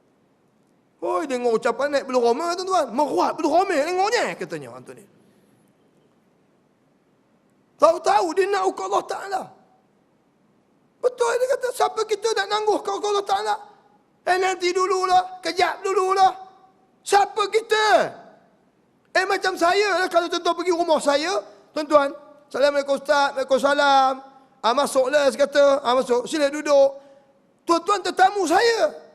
Oh, dengar ucapan naik bulu roma tuan-tuan. Meruat bulu roma dengarnya, katanya orang tu ni. Tahu-tahu dia nak hukum Allah Ta'ala. Betul dia kata, siapa kita nak nangguh hukum Allah Ta'ala? Nanti dululah, kejap dululah. Siapa kita? Macam saya lah, kalau tuan-tuan pergi rumah saya, tuan-tuan, Assalamualaikum Ustaz, Waalaikumsalam. Masuklah, saya kata, masuk, sila duduk. Tuan-tuan tetamu saya.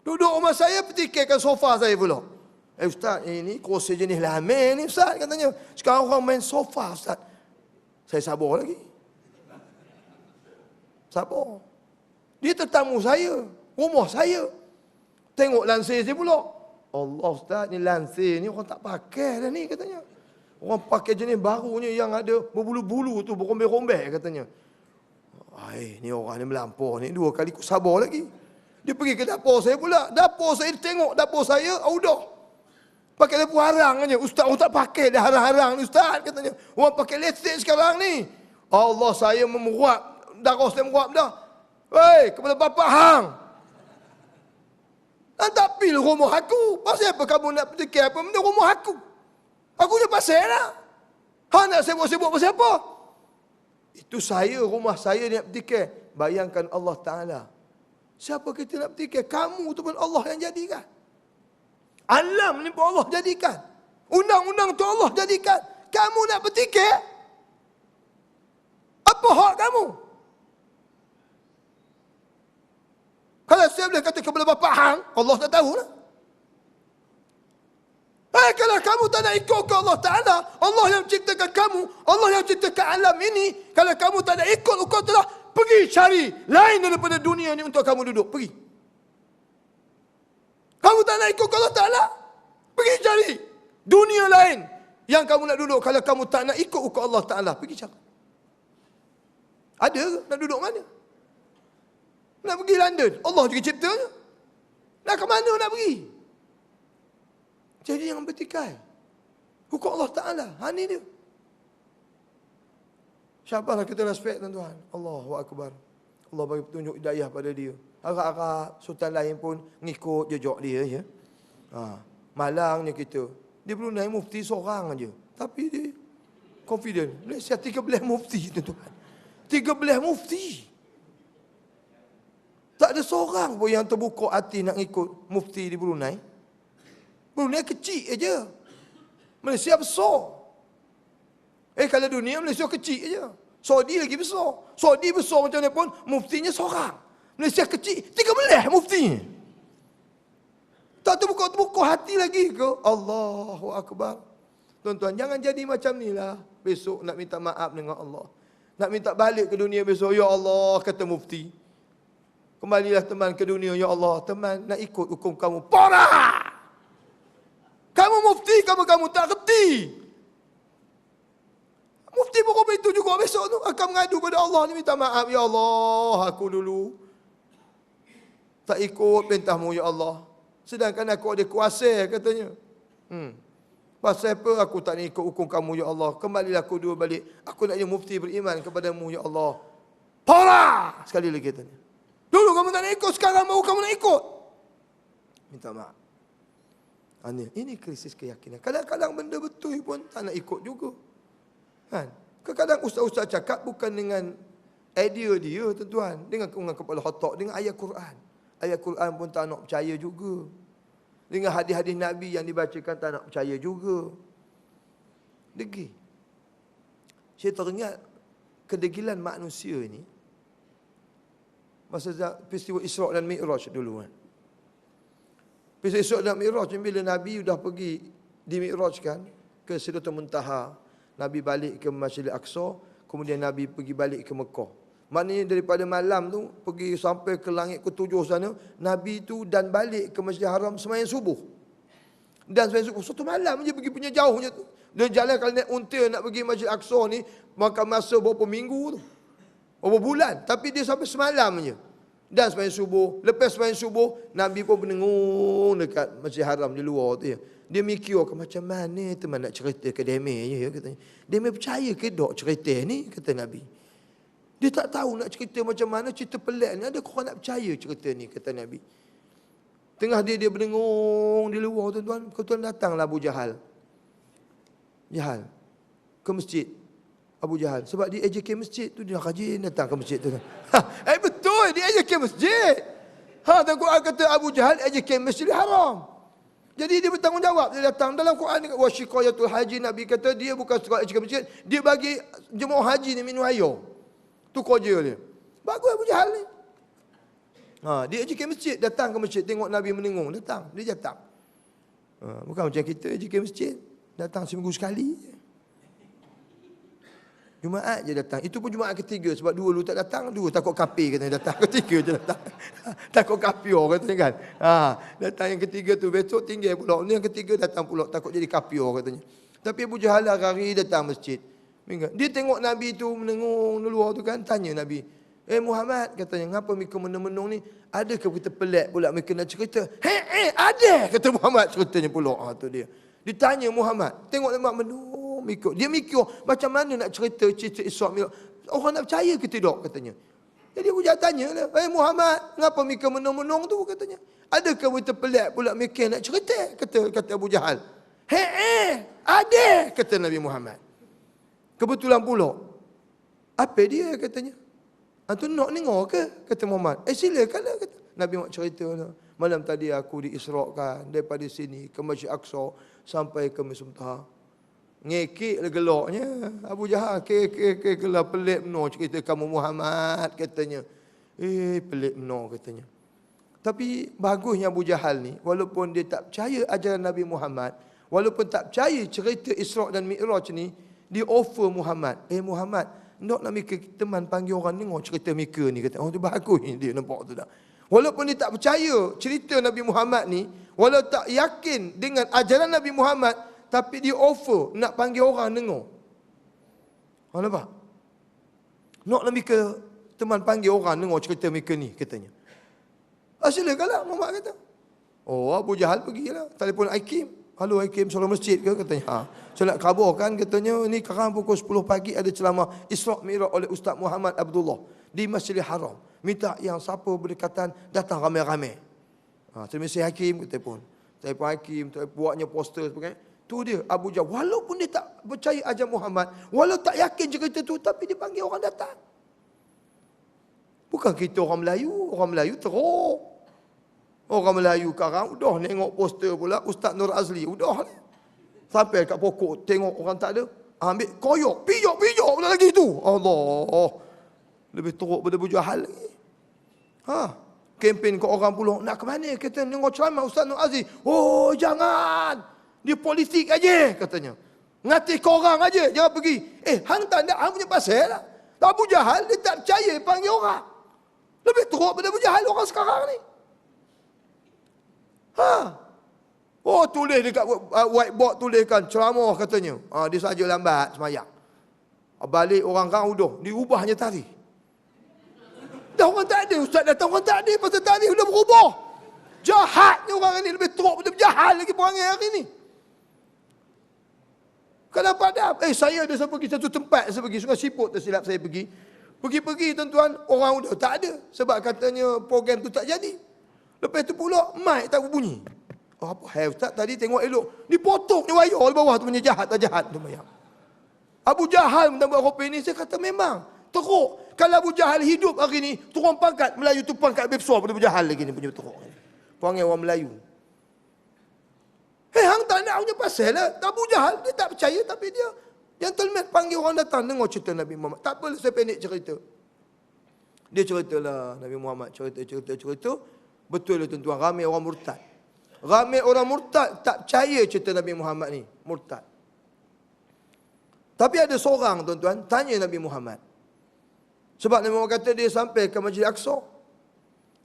Duduk rumah saya, petikirkan sofa saya pula. Ustaz, ini kursi jenis lamin ni Ustaz, katanya. Sekarang orang main sofa Ustaz. Saya sabar lagi. Sabar. Dia tetamu saya, rumah saya. Tengok lansir saya pula. Allah Ustaz, ni lansir ni orang tak pakai dah ni, katanya. Orang pakai jenis barunya yang ada berbulu-bulu tu, berombel-rombel katanya. Ni orang ni melampau ni, 2 kali ku sabar lagi. Dia pergi ke dapur saya pula. Dapur saya, dia tengok dapur saya, dah. Pakai lampu harang aja. Ustaz, orang tak pakai dah harang-harang ni ustaz katanya. Orang pakai listrik sekarang ni. Allah, saya memeruap, darah saya memeruap dah. Hei, kepala bapa hang. Tak pil rumah aku. Pasal apa kamu nak fikir apa benda rumah aku? Aku je pasal lah. Hang nak sibuk-sibuk pasal apa? Itu saya, rumah saya nak fikir. Bayangkan Allah Ta'ala. Siapa kita nak fikir? Kamu tu pun Allah yang jadikan. Alam ni pun Allah jadikan. Undang-undang tu Allah jadikan. Kamu nak berfikir? Apa hak kamu? Kalau saya boleh kata kepada bapa hang, Allah tak tahu lah. Kalau kamu tak nak ikut ke Allah Ta'ala, Allah yang ciptakan kamu, Allah yang ciptakan alam ini, kalau kamu tak nak ikut Allah Ta'ala, pergi cari lain daripada dunia ni untuk kamu duduk. Pergi. Kamu tak nak ikut Allah Ta'ala, pergi cari dunia lain yang kamu nak duduk. Kalau kamu tak nak ikut Allah Ta'ala, pergi cari. Ada ke? Nak duduk mana? Nak pergi London, Allah juga ciptanya. Nak ke mana nak pergi? Jadi yang bertikai. Hukum Allah Ta'ala. Ni dia. Syabaslah kita respect tuan-tuan. Allahu Akbar. Allah bagi petunjuk hidayah pada dia. Harap-harap sultan lain pun ngikut jejak dia. Ya? Malangnya kita. Dia perlu naik mufti seorang aja. Tapi dia confident. Malaysia 13 mufti tuan-tuan. 13 mufti. Tak ada seorang pun yang terbuka hati nak ikut mufti di Brunei. Brunei kecil aja. Malaysia besar. Kalau dunia Malaysia kecil aja. Saudi lagi besar. Saudi besar macam mana pun muftinya seorang. Malaysia kecil 13 muftinya. Tak terbuka hati lagi ke? Allahu Akbar. Tuan-tuan, jangan jadi macam ni lah. Besok nak minta maaf dengan Allah. Nak minta balik ke dunia besok. Ya Allah, kata mufti. Kembalilah teman ke dunia. Ya Allah, teman nak ikut hukum kamu. Parah! Kamu mufti, kamu tak reti. Mufti pun itu juga besok tu akan mengadu kepada Allah ni, minta maaf. Ya Allah, aku dulu tak ikut perintahmu ya Allah. Sedangkan aku ada kuasa katanya. Pasal apa aku tak nak ikut hukum kamu ya Allah? Kembalilah aku dua balik. Aku nak jadi mufti beriman kepadamu ya Allah. Parah! Sekali lagi katanya. Dulu kamu tak nak ikut, sekarang baru kamu nak ikut. Minta maaf. Ini krisis keyakinan. Kadang-kadang benda betul pun tak nak ikut juga. Kan? Kadang-kadang ustaz-ustaz cakap bukan dengan idea dia, tuan-tuan. Dengan kepala otak, dengan ayat Quran. Ayat Quran pun tak nak percaya juga. Dengan hadis-hadis Nabi yang dibacakan tak nak percaya juga. Degil. Saya teringat kedegilan manusia ini. Masa peristiwa Isra' dan Mi'raj dulu kan. Peristiwa Isra' dan Mi'raj bila Nabi sudah pergi di Mi'raj kan ke Sidratul Muntaha. Nabi balik ke Masjidil Aqsa, kemudian Nabi pergi balik ke Mekah. Maknanya daripada malam tu pergi sampai ke langit ke-7 sana, Nabi tu dan balik ke Masjidil Haram sembahyang subuh. Dan sembahyang subuh satu malam je pergi punya jauh je tu. Dia jalan kalau naik unta nak pergi Masjid Aqsa ni makan masa berapa minggu tu. Berapa bulan, tapi dia sampai semalam je. Dan sembahyang subuh, lepas sembahyang subuh, Nabi pun menengung dekat Masjid Haram di luar tu ya. Dia mikir macam mana teman nak cerita ke Demir je katanya. Demir percaya ke dok cerita ni kata Nabi. Dia tak tahu nak cerita macam mana, cerita pelik ni. Ada korang nak percaya cerita ni kata Nabi. Tengah dia berdengung di luar tuan-tuan, kebetulan datanglah Abu Jahal. Jahal ke masjid. Abu Jahal sebab dia AJK masjid tu, dia rajin datang ke masjid tu. Betul dia AJK masjid. Dan Quran kata Abu Jahal AJK Masjidil Haram. Jadi dia bertanggungjawab, dia datang dalam Quran wa shiqayatul haji, Nabi kata dia bukan sekadar AJK masjid, dia bagi jemaah haji ni minum air. Tu kerja dia. Bagus Abu Jahal ni. Dia AJK masjid, datang ke masjid tengok Nabi menengung, datang, dia datang. Bukan macam kita AJK masjid, datang seminggu sekali. Jumaat je datang. Itu pun Jumaat ketiga. Sebab dua tak datang. Dua takut kapir katanya datang. Ketiga je datang. Takut kapir katanya kan. Datang yang ketiga tu. Besok tinggal pula. Yang ketiga datang pula. Takut jadi kapir katanya. Tapi Abu Jahal hari datang masjid. Dia tengok Nabi tu menengung luar tu kan, tanya Nabi, Muhammad, katanya, ngapa mereka menung-menung ni? Adakah kita pelik pula mereka nak cerita? Ada, kata Muhammad, ceritanya pula. Tu dia. Ditanya Muhammad, tengok Nabi menung, mikir. Dia mikir, macam mana nak cerita Isra' Mi'raj? Orang nak percaya ke tidak, katanya. Jadi Abu Jahal tanya lah, Muhammad, ngapa mereka menung-menung tu, katanya. Adakah kita pelik pula mereka nak cerita? Kata Abu Jahal. Ada, kata Nabi Muhammad. Kebetulan pula, apa dia, katanya. Tu nak dengar ke? Kata Muhammad. Silakanlah, kata. Nabi Muhammad cerita lah. Malam tadi aku diisrakan daripada sini ke Masjid Aqsa sampai ke Masjid Muntaha. Ngekik lah gelaknya. Abu Jahal kek gelak, pelik benar cerita kamu Muhammad, katanya. Pelik benar, katanya. Tapi bagusnya Abu Jahal ni, walaupun dia tak percaya ajaran Nabi Muhammad, walaupun tak percaya cerita Isra' dan Mi'raj ni, dia offer Muhammad. Muhammad, nak mereka teman panggil orang dengar cerita mereka ni, kata. Tu bagus ni dia, nampak tu tak? Walaupun dia tak percaya cerita Nabi Muhammad ni, walau tak yakin dengan ajaran Nabi Muhammad, tapi dia offer nak panggil orang dengar. Nampak? Nak mereka teman panggil orang dengar cerita mereka ni, katanya. Silakanlah, Muhammad kata. Abu Jahal pergilah, telefon Hakim. Halo Hakim, solat masjid ke? Katanya. Saya nak khabarkan, katanya, ni sekarang pukul 10 pagi ada ceramah Isra' Mi'raj oleh Ustaz Muhammad Abdullah di Masjidil Haram. Minta yang siapa berdekatan datang ramai-ramai. Terima kasih Hakim, telefon Hakim, buatnya poster sebagainya. Tu dia, Abu Jahal. Walaupun dia tak percaya ajaran Muhammad, walau tak yakin cerita tu, tapi dia panggil orang datang. Bukan kita orang Melayu teruk. Orang Melayu sekarang udah tengok poster pula Ustaz Nur Azli, udah ni. Sampai kat pokok tengok orang tak ada, ambil koyok, pijak pula lagi tu. Allah. Lebih teruk daripada Abu Jahal lagi. Kempen ke orang pula, nak ke mana? Kita tengok ceramah Ustaz Nur Azli. Jangan. Dia politik aja, katanya. Ngatih korang aja, jangan pergi. Hang tak nak, hang punya pasal lah. Abu Jahal dia tak percaya panggil orang. Lebih teruk daripada Abu Jahal orang sekarang ni. Tulis dekat whiteboard, tuliskan ceramah, katanya. Dia saja lambat semayang. Balik orang kau udah diubahnya tarikh. Dah orang tak ada, ustaz datang orang tak ada, pasal tarikh sudah berubah. Jahatnya orang ni, lebih teruk daripada Jahal lagi perangai hari ni. Kenapa dah? Saya ada pergi satu tempat, saya pergi Sungai Siput, tersilap saya pergi. Pergi tuan-tuan, orang udah tak ada. Sebab katanya program tu tak jadi. Lepas tu pula, mic tak berbunyi. Apa hal ustaz tadi tengok elok. Dipotong ni wayar di bawah tu punya jahat tak jahat tu bayang. Abu Jahal minta buat kopi ni, saya kata memang teruk. Kalau Abu Jahal hidup hari ni, turun pangkat Melayu tu pangkat lebih besar daripada Abu Jahal lagi ni punya teruk. Perangai orang Melayu. Hang tak nak punya pasal lah. Abu Jahal dia tak percaya, tapi dia gentleman panggil orang datang dengar cerita Nabi Muhammad. Tak apa, saya pendek cerita. Dia ceritalah Nabi Muhammad cerita. Betul lah tuan-tuan, ramai orang murtad. Ramai orang murtad tak percaya cerita Nabi Muhammad ni, murtad. Tapi ada seorang tuan-tuan tanya Nabi Muhammad. Sebab Nabi Muhammad kata dia sampai ke Masjid Aqsa.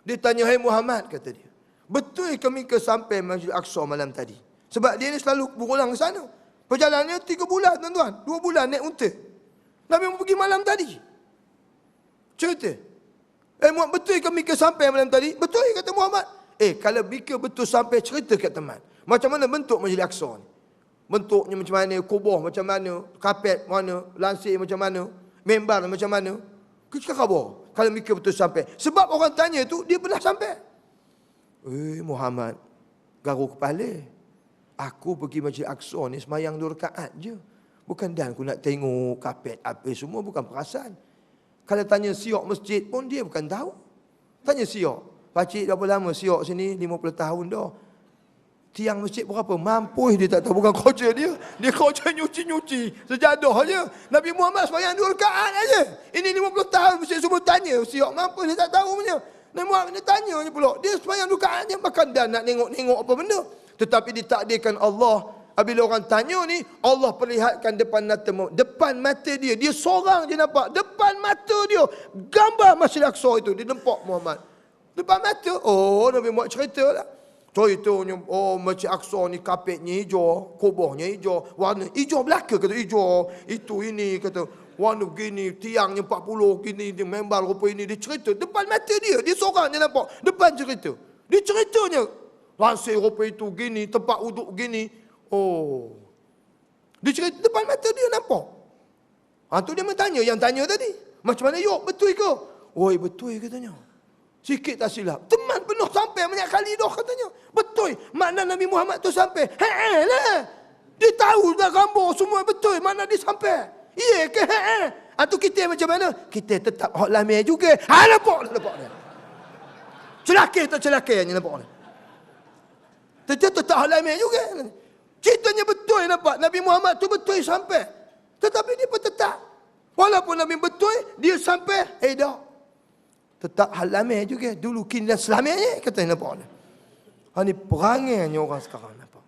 Dia tanya, "Hai Muhammad," kata dia, "betul kami ke sampai Masjid Aqsa malam tadi?" Sebab dia ni selalu berulang ke sana. Perjalanannya 3 bulan tuan-tuan, 2 bulan naik unta. Nabi Muhammad pergi malam tadi. Cerita. Muhammad, betul kami ke sampai malam tadi? Betul, kata Muhammad. Kalau mereka betul sampai, cerita kat teman. Macam mana bentuk Masjid Aqsa ni? Bentuknya macam mana? Kubah macam mana? Kapet mana? Lansir macam mana? Membar macam mana? Kita khabar. Kalau mereka betul sampai. Sebab orang tanya tu, dia pernah sampai. Muhammad, garuk kepala. Aku pergi Masjid Aqsa ni semayang 2 rakaat je. Bukan dan aku nak tengok kapet apa semua, bukan perasan. Kalau tanya siok masjid pun dia bukan tahu. Tanya siok. Pakcik berapa lama siok sini? 50 tahun dah. Tiang masjid berapa? Mampus dia tak tahu, bukan kerja dia. Dia kerja nyuci-nyuci sejadah aja. Nabi Muhammad sembahyang 2 rakaat aja. Ini 50 tahun masjid semua tanya siok mampus dia tak tahu punya. Nabi Muhammad dia tanya je pula. Dia sembahyang 2 rakaat aja, makan dan nak tengok-tengok apa benda. Tetapi ditakdirkan Allah, apabila orang tanya ni, Allah perlihatkan depan mata dia. Dia seorang je nampak. Depan mata dia gambar Masjid Aqsa itu. Dia nampak Muhammad depan mata. Nabi Muhammad cerita lah. Contohnya, Masjid Aqsa ni kapetnya hijau, kubahnya hijau, warna hijau belaka kata hijau, itu ini kata warna begini, tiangnya 40 gini, dia member rupa ini, dia cerita depan mata dia seorang je nampak, depan cerita. Dia ceritanya, lansir rupa itu gini, tempat uduk gini. Dia cerita depan mata dia nampak. Tu dia bertanya, yang tanya tadi, macam mana yuk, betul ke? Oi, betul katanya. Sikit tak silap. Teman penuh sampai banyak kali dah katanya. Betul. Makna Nabi Muhammad tu sampai. Lah. Dia tahu dah gambar semua betul. Mana dia sampai. Iya ke? Tu kita macam mana? Kita tetap hak lamai juga. Nampak dah. Celaka tak celaka yang nampak. Tetap hak lamai juga. Ceritanya betul nampak. Nabi Muhammad tu betul sampai. Tetapi dia pun tetap. Walaupun Nabi betul, dia sampai. Dah. Tetap halamai juga. Dulu kini dah selamanya. Kata nampak. Ini perangainya orang sekarang nampak.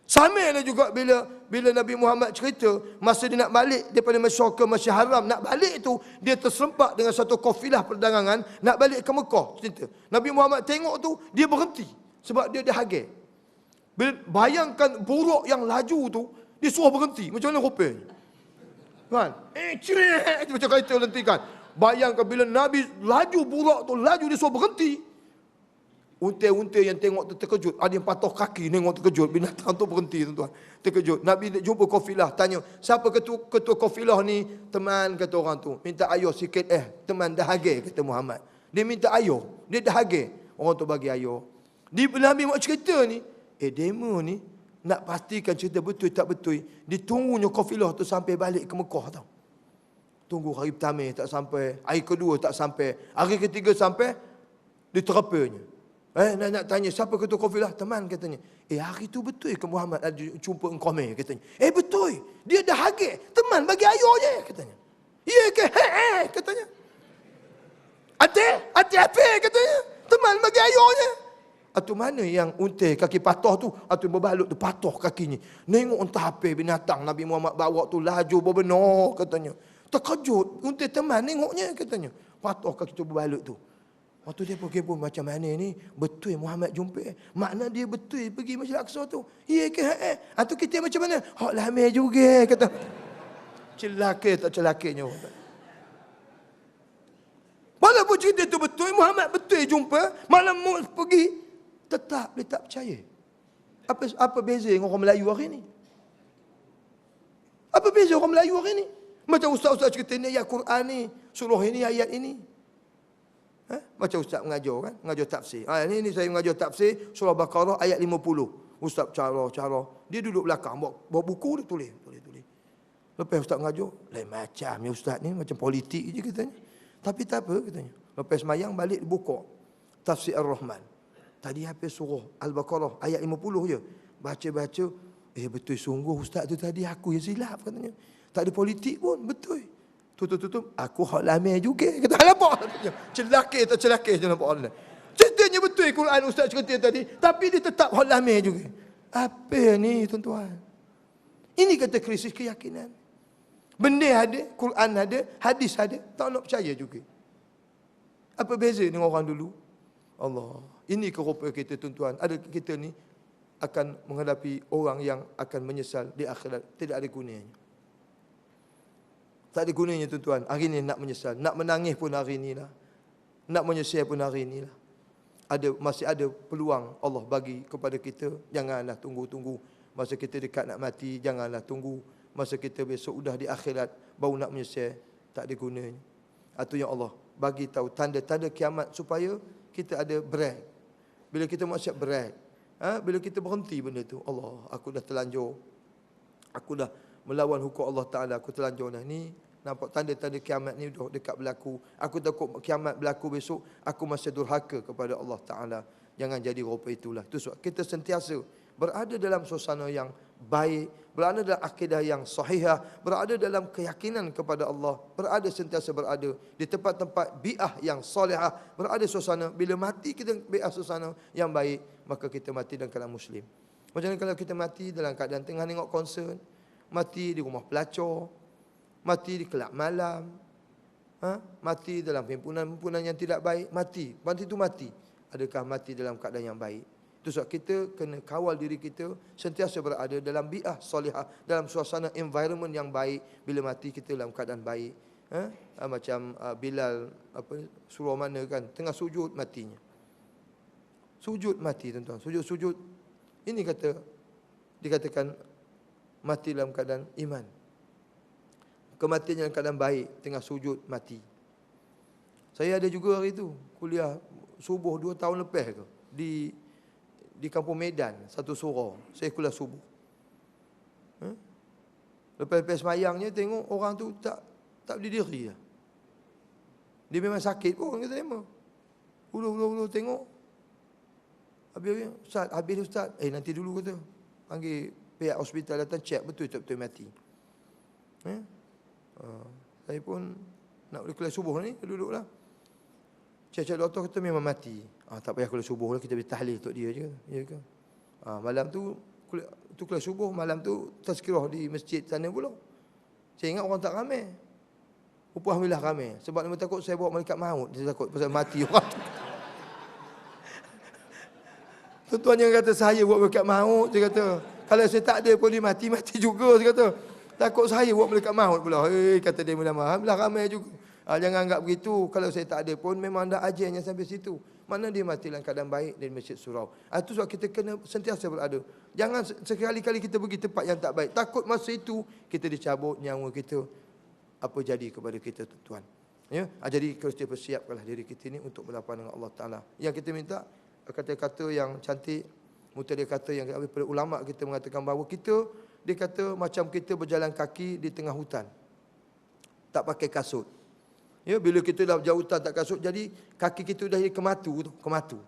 Sama lah juga bila Nabi Muhammad cerita. Masa dia nak balik daripada Masyarakat ke Masjid Haram. Nak balik tu. Dia terserempak dengan satu kafilah perdagangan. Nak balik ke Mekah. Cerita. Nabi Muhammad tengok tu. Dia berhenti. Sebab dia dah hagil. Bila bayangkan buruk yang laju tu. Dia suruh berhenti. Macam mana rupanya? Kan? Macam kereta lentikan. Bayangkan bila Nabi laju burak tu, laju dia suruh berhenti. Unta-unta yang tengok tu terkejut. Ada yang patah kaki tengok terkejut. Binatang tu berhenti tuan-tuan. Terkejut. Nabi jumpa kafilah. Tanya, siapa ketua kafilah ni? Teman kata orang tu. Minta ayuh sikit. Teman dah hagil kata Muhammad. Dia minta ayuh. Dia dah hagil. Orang tu bagi ayuh. Nabi buat cerita ni. Demo ni. Nak pastikan cerita betul tak betul. Ditunggunya kafilah tu sampai balik ke Mekah tau. Tunggu hari pertama tak sampai. Hari kedua tak sampai. Hari ketiga sampai. Diterapanya. Nak tanya siapa ketua kafilah? Teman katanya. Hari tu betul ke Muhammad ada jumpa engkau katanya. Betul. Dia dah hagil. Teman bagi ayuh je katanya. Ya ke? Katanya. Hati apa katanya. Teman bagi ayuh je. Atau mana yang unta kaki patah tu, atau berbalut tu patah kakinya. Nengok entah apa binatang Nabi Muhammad bawa tu laju berbenar katanya. Terkejut, unta teman nengoknya katanya. Patah kaki tu berbalut tu. Waktu dia pergi pun macam mana ni, betul Muhammad jumpa. Makna dia betul pergi Masjid Aqsa tu. Ya ke? Atau kita macam mana? Hak lamai juga kata. Celaka tak celakanya. Walaupun cerita tu betul, Muhammad betul jumpa, malam pergi. Tetap dia tak percaya. Apa beza dengan orang Melayu hari ni? Apa beza orang Melayu hari ni? Macam ustaz-ustaz cerita ni ayat Quran ni, surah ini, ayat ini. Macam ustaz mengajar kan, mengajar tafsir. Ini saya mengajar tafsir surah Baqarah ayat 50. Ustaz cara. Dia duduk belakang bawa buku dia tulis. Lepas ustaz mengajar, lain macam ni ustaz ni, macam politik je katanya. Tapi tak apa katanya. Lepas semayang balik buka tafsir Ar-Rahman. Tadi habis surah Al-Baqarah ayat 50 je. Baca-baca, betul sungguh ustaz tu tadi aku yang silap katanya. Tak ada politik pun, betul. Tutup, aku hak lamai juga. Kata, nampak? Celaka tak celaka je nampak Allah. Ceritanya betul Quran ustaz cerita tadi. Tapi dia tetap hak lamai juga. Apa ni tuan-tuan? Ini kata krisis keyakinan. Benda ada, Quran ada, hadis ada. Tak nak percaya juga. Apa beza dengan orang dulu? Allah. Ini kerupa kita tuan-tuan. Ada kita ni akan menghadapi orang yang akan menyesal di akhirat. Tidak ada gunanya. Tak ada gunanya tuan-tuan. Hari ni nak menyesal. Nak menangis pun hari ni lah. Nak menyesal pun hari ni lah. Masih ada peluang Allah bagi kepada kita. Janganlah tunggu-tunggu. Masa kita dekat nak mati, janganlah tunggu. Masa kita besok sudah di akhirat, baru nak menyesal. Tak ada gunanya. Atau yang Allah bagi tahu tanda-tanda kiamat supaya kita ada break. Bila kita maksiat berat, bila kita berhenti benda tu, Allah, aku dah terlanjur. Aku dah melawan hukum Allah Ta'ala, aku terlanjur dah ni. Nampak tanda-tanda kiamat ni dah dekat berlaku. Aku takut kiamat berlaku besok, aku masih durhaka kepada Allah Ta'ala. Jangan jadi rupa itulah. Itu sebab kita sentiasa berada dalam suasana yang baik, berada dalam akidah yang sahihah, berada dalam keyakinan kepada Allah, sentiasa berada di tempat-tempat bi'ah yang salihah, berada suasana, bila mati kita bi'ah suasana yang baik, maka kita mati dalam keadaan muslim. Macam mana kalau kita mati dalam keadaan tengah tengok konsert, mati di rumah pelacur, mati di kelab malam, mati dalam himpunan-himpunan yang tidak baik, mati itu mati. Adakah mati dalam keadaan yang baik? Itu sebab kita kena kawal diri kita sentiasa berada dalam bi'ah solihah, dalam suasana environment yang baik. Bila mati kita dalam keadaan baik. Macam Bilal surah mana kan, tengah sujud matinya. Sujud mati tuan-tuan, sujud. Ini dikatakan mati dalam keadaan iman. Kematian dalam keadaan baik, tengah sujud mati. Saya ada juga hari itu kuliah subuh 2 tahun lepas ke di Kampung Medan, satu surau. Saya kuliah subuh. Lepas semayangnya tengok orang tu tak berdiri dah. Dia memang sakit pun kata dia. Ulu tengok. Habis Ustaz. Nanti dulu kata. Panggil pihak hospital datang check betul mati. Saya pun nak boleh kuliah subuh ni, duduklah. Cek doktor kata memang mati. Tak payah kuliah subuh lah, kita boleh tahlil untuk dia je. Ya ke? Malam tu kuliah subuh, malam tu tazkirah di masjid sana pula. Saya ingat orang tak ramai. Alhamdulillah ramai. Sebab dia takut saya bawa malaikat maut. Dia takut pasal mati orang tu. Tuan-tuan yang kata saya buat malaikat maut, dia kata. Kalau saya tak ada pun dia mati juga, dia kata. Takut saya buat malaikat maut pula. Kata dia mula alhamdulillah ramai juga. Jangan anggap begitu. Kalau saya tak ada pun memang dah ajalnya sampai situ. Mana dia mati dalam keadaan baik dari masjid surau. Itu sebab kita kena sentiasa berada. Jangan sekali-kali kita pergi tempat yang tak baik. Takut masa itu kita dicabut nyawa kita. Apa jadi kepada kita tuan-tuan. Ya? Jadi kita persiapkanlah diri kita ini untuk berhadapan dengan Allah Ta'ala. Yang kita minta kata-kata yang cantik. Mutiara kata yang daripada ulama' kita mengatakan bahawa kita, dia kata macam kita berjalan kaki di tengah hutan. Tak pakai kasut. Ya, bila kita dah jauh hutan tak kasut, jadi kaki kita dah jadi kematu.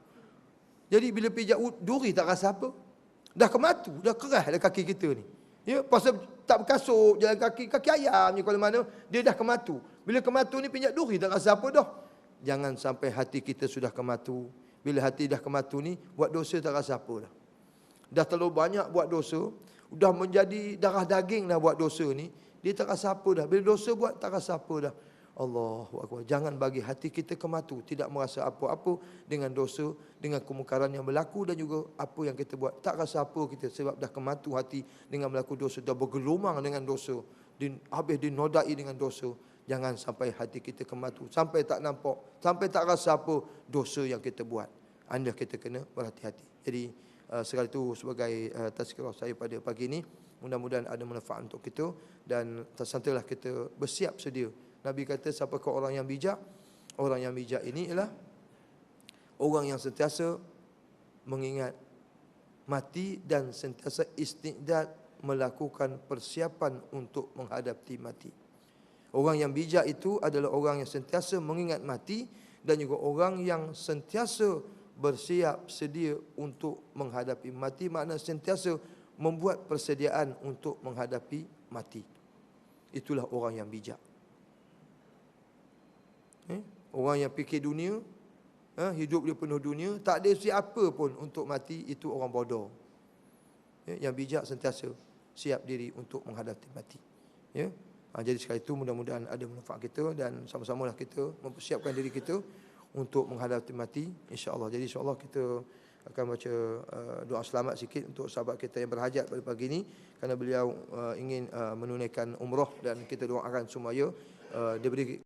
Jadi bila pijak duri tak rasa apa. Dah kematu, dah keras dah kaki kita ni. Ya, pasal tak berkasut, jalan kaki ayam ni kalau mana, dia dah kematu. Bila kematu ni pijak duri tak rasa apa dah. Jangan sampai hati kita sudah kematu. Bila hati dah kematu ni, buat dosa tak rasa apa dah. Dah terlalu banyak buat dosa, dah menjadi darah daging dah buat dosa ni, dia tak rasa apa dah. Bila dosa buat tak rasa apa dah. Allahu Akbar. Jangan bagi hati kita kematu, tidak merasa apa-apa dengan dosa, dengan kemungkaran yang berlaku dan juga apa yang kita buat. Tak rasa apa kita sebab dah kematu hati dengan berlaku dosa, dah bergelumang dengan dosa, habis dinodai dengan dosa. Jangan sampai hati kita kematu, sampai tak nampak, sampai tak rasa apa dosa yang kita buat. Anda kita kena berhati-hati. Jadi sekali itu sebagai tazkirah saya pada pagi ini. Mudah-mudahan ada manfaat untuk kita dan tersantilah kita bersiap sedia. Nabi kata siapakah orang yang bijak? Orang yang bijak ini ialah orang yang sentiasa mengingat mati dan sentiasa istiqdad melakukan persiapan untuk menghadapi mati. Orang yang bijak itu adalah orang yang sentiasa mengingat mati dan juga orang yang sentiasa bersiap sedia untuk menghadapi mati. Makna sentiasa membuat persediaan untuk menghadapi mati. Itulah orang yang bijak. Orang yang fikir dunia, hidup dia penuh dunia, tak ada siapa pun untuk mati, itu orang bodoh. Yang bijak sentiasa siap diri untuk menghadapi mati. Jadi sekali itu mudah-mudahan ada manfaat kita dan sama-samalah kita mempersiapkan diri kita untuk menghadapi mati, insya-Allah. Jadi insya-Allah kita akan baca doa selamat sikit untuk sahabat kita yang berhajat pada pagi ini kerana beliau ingin menunaikan umrah dan kita doakan supaya diberi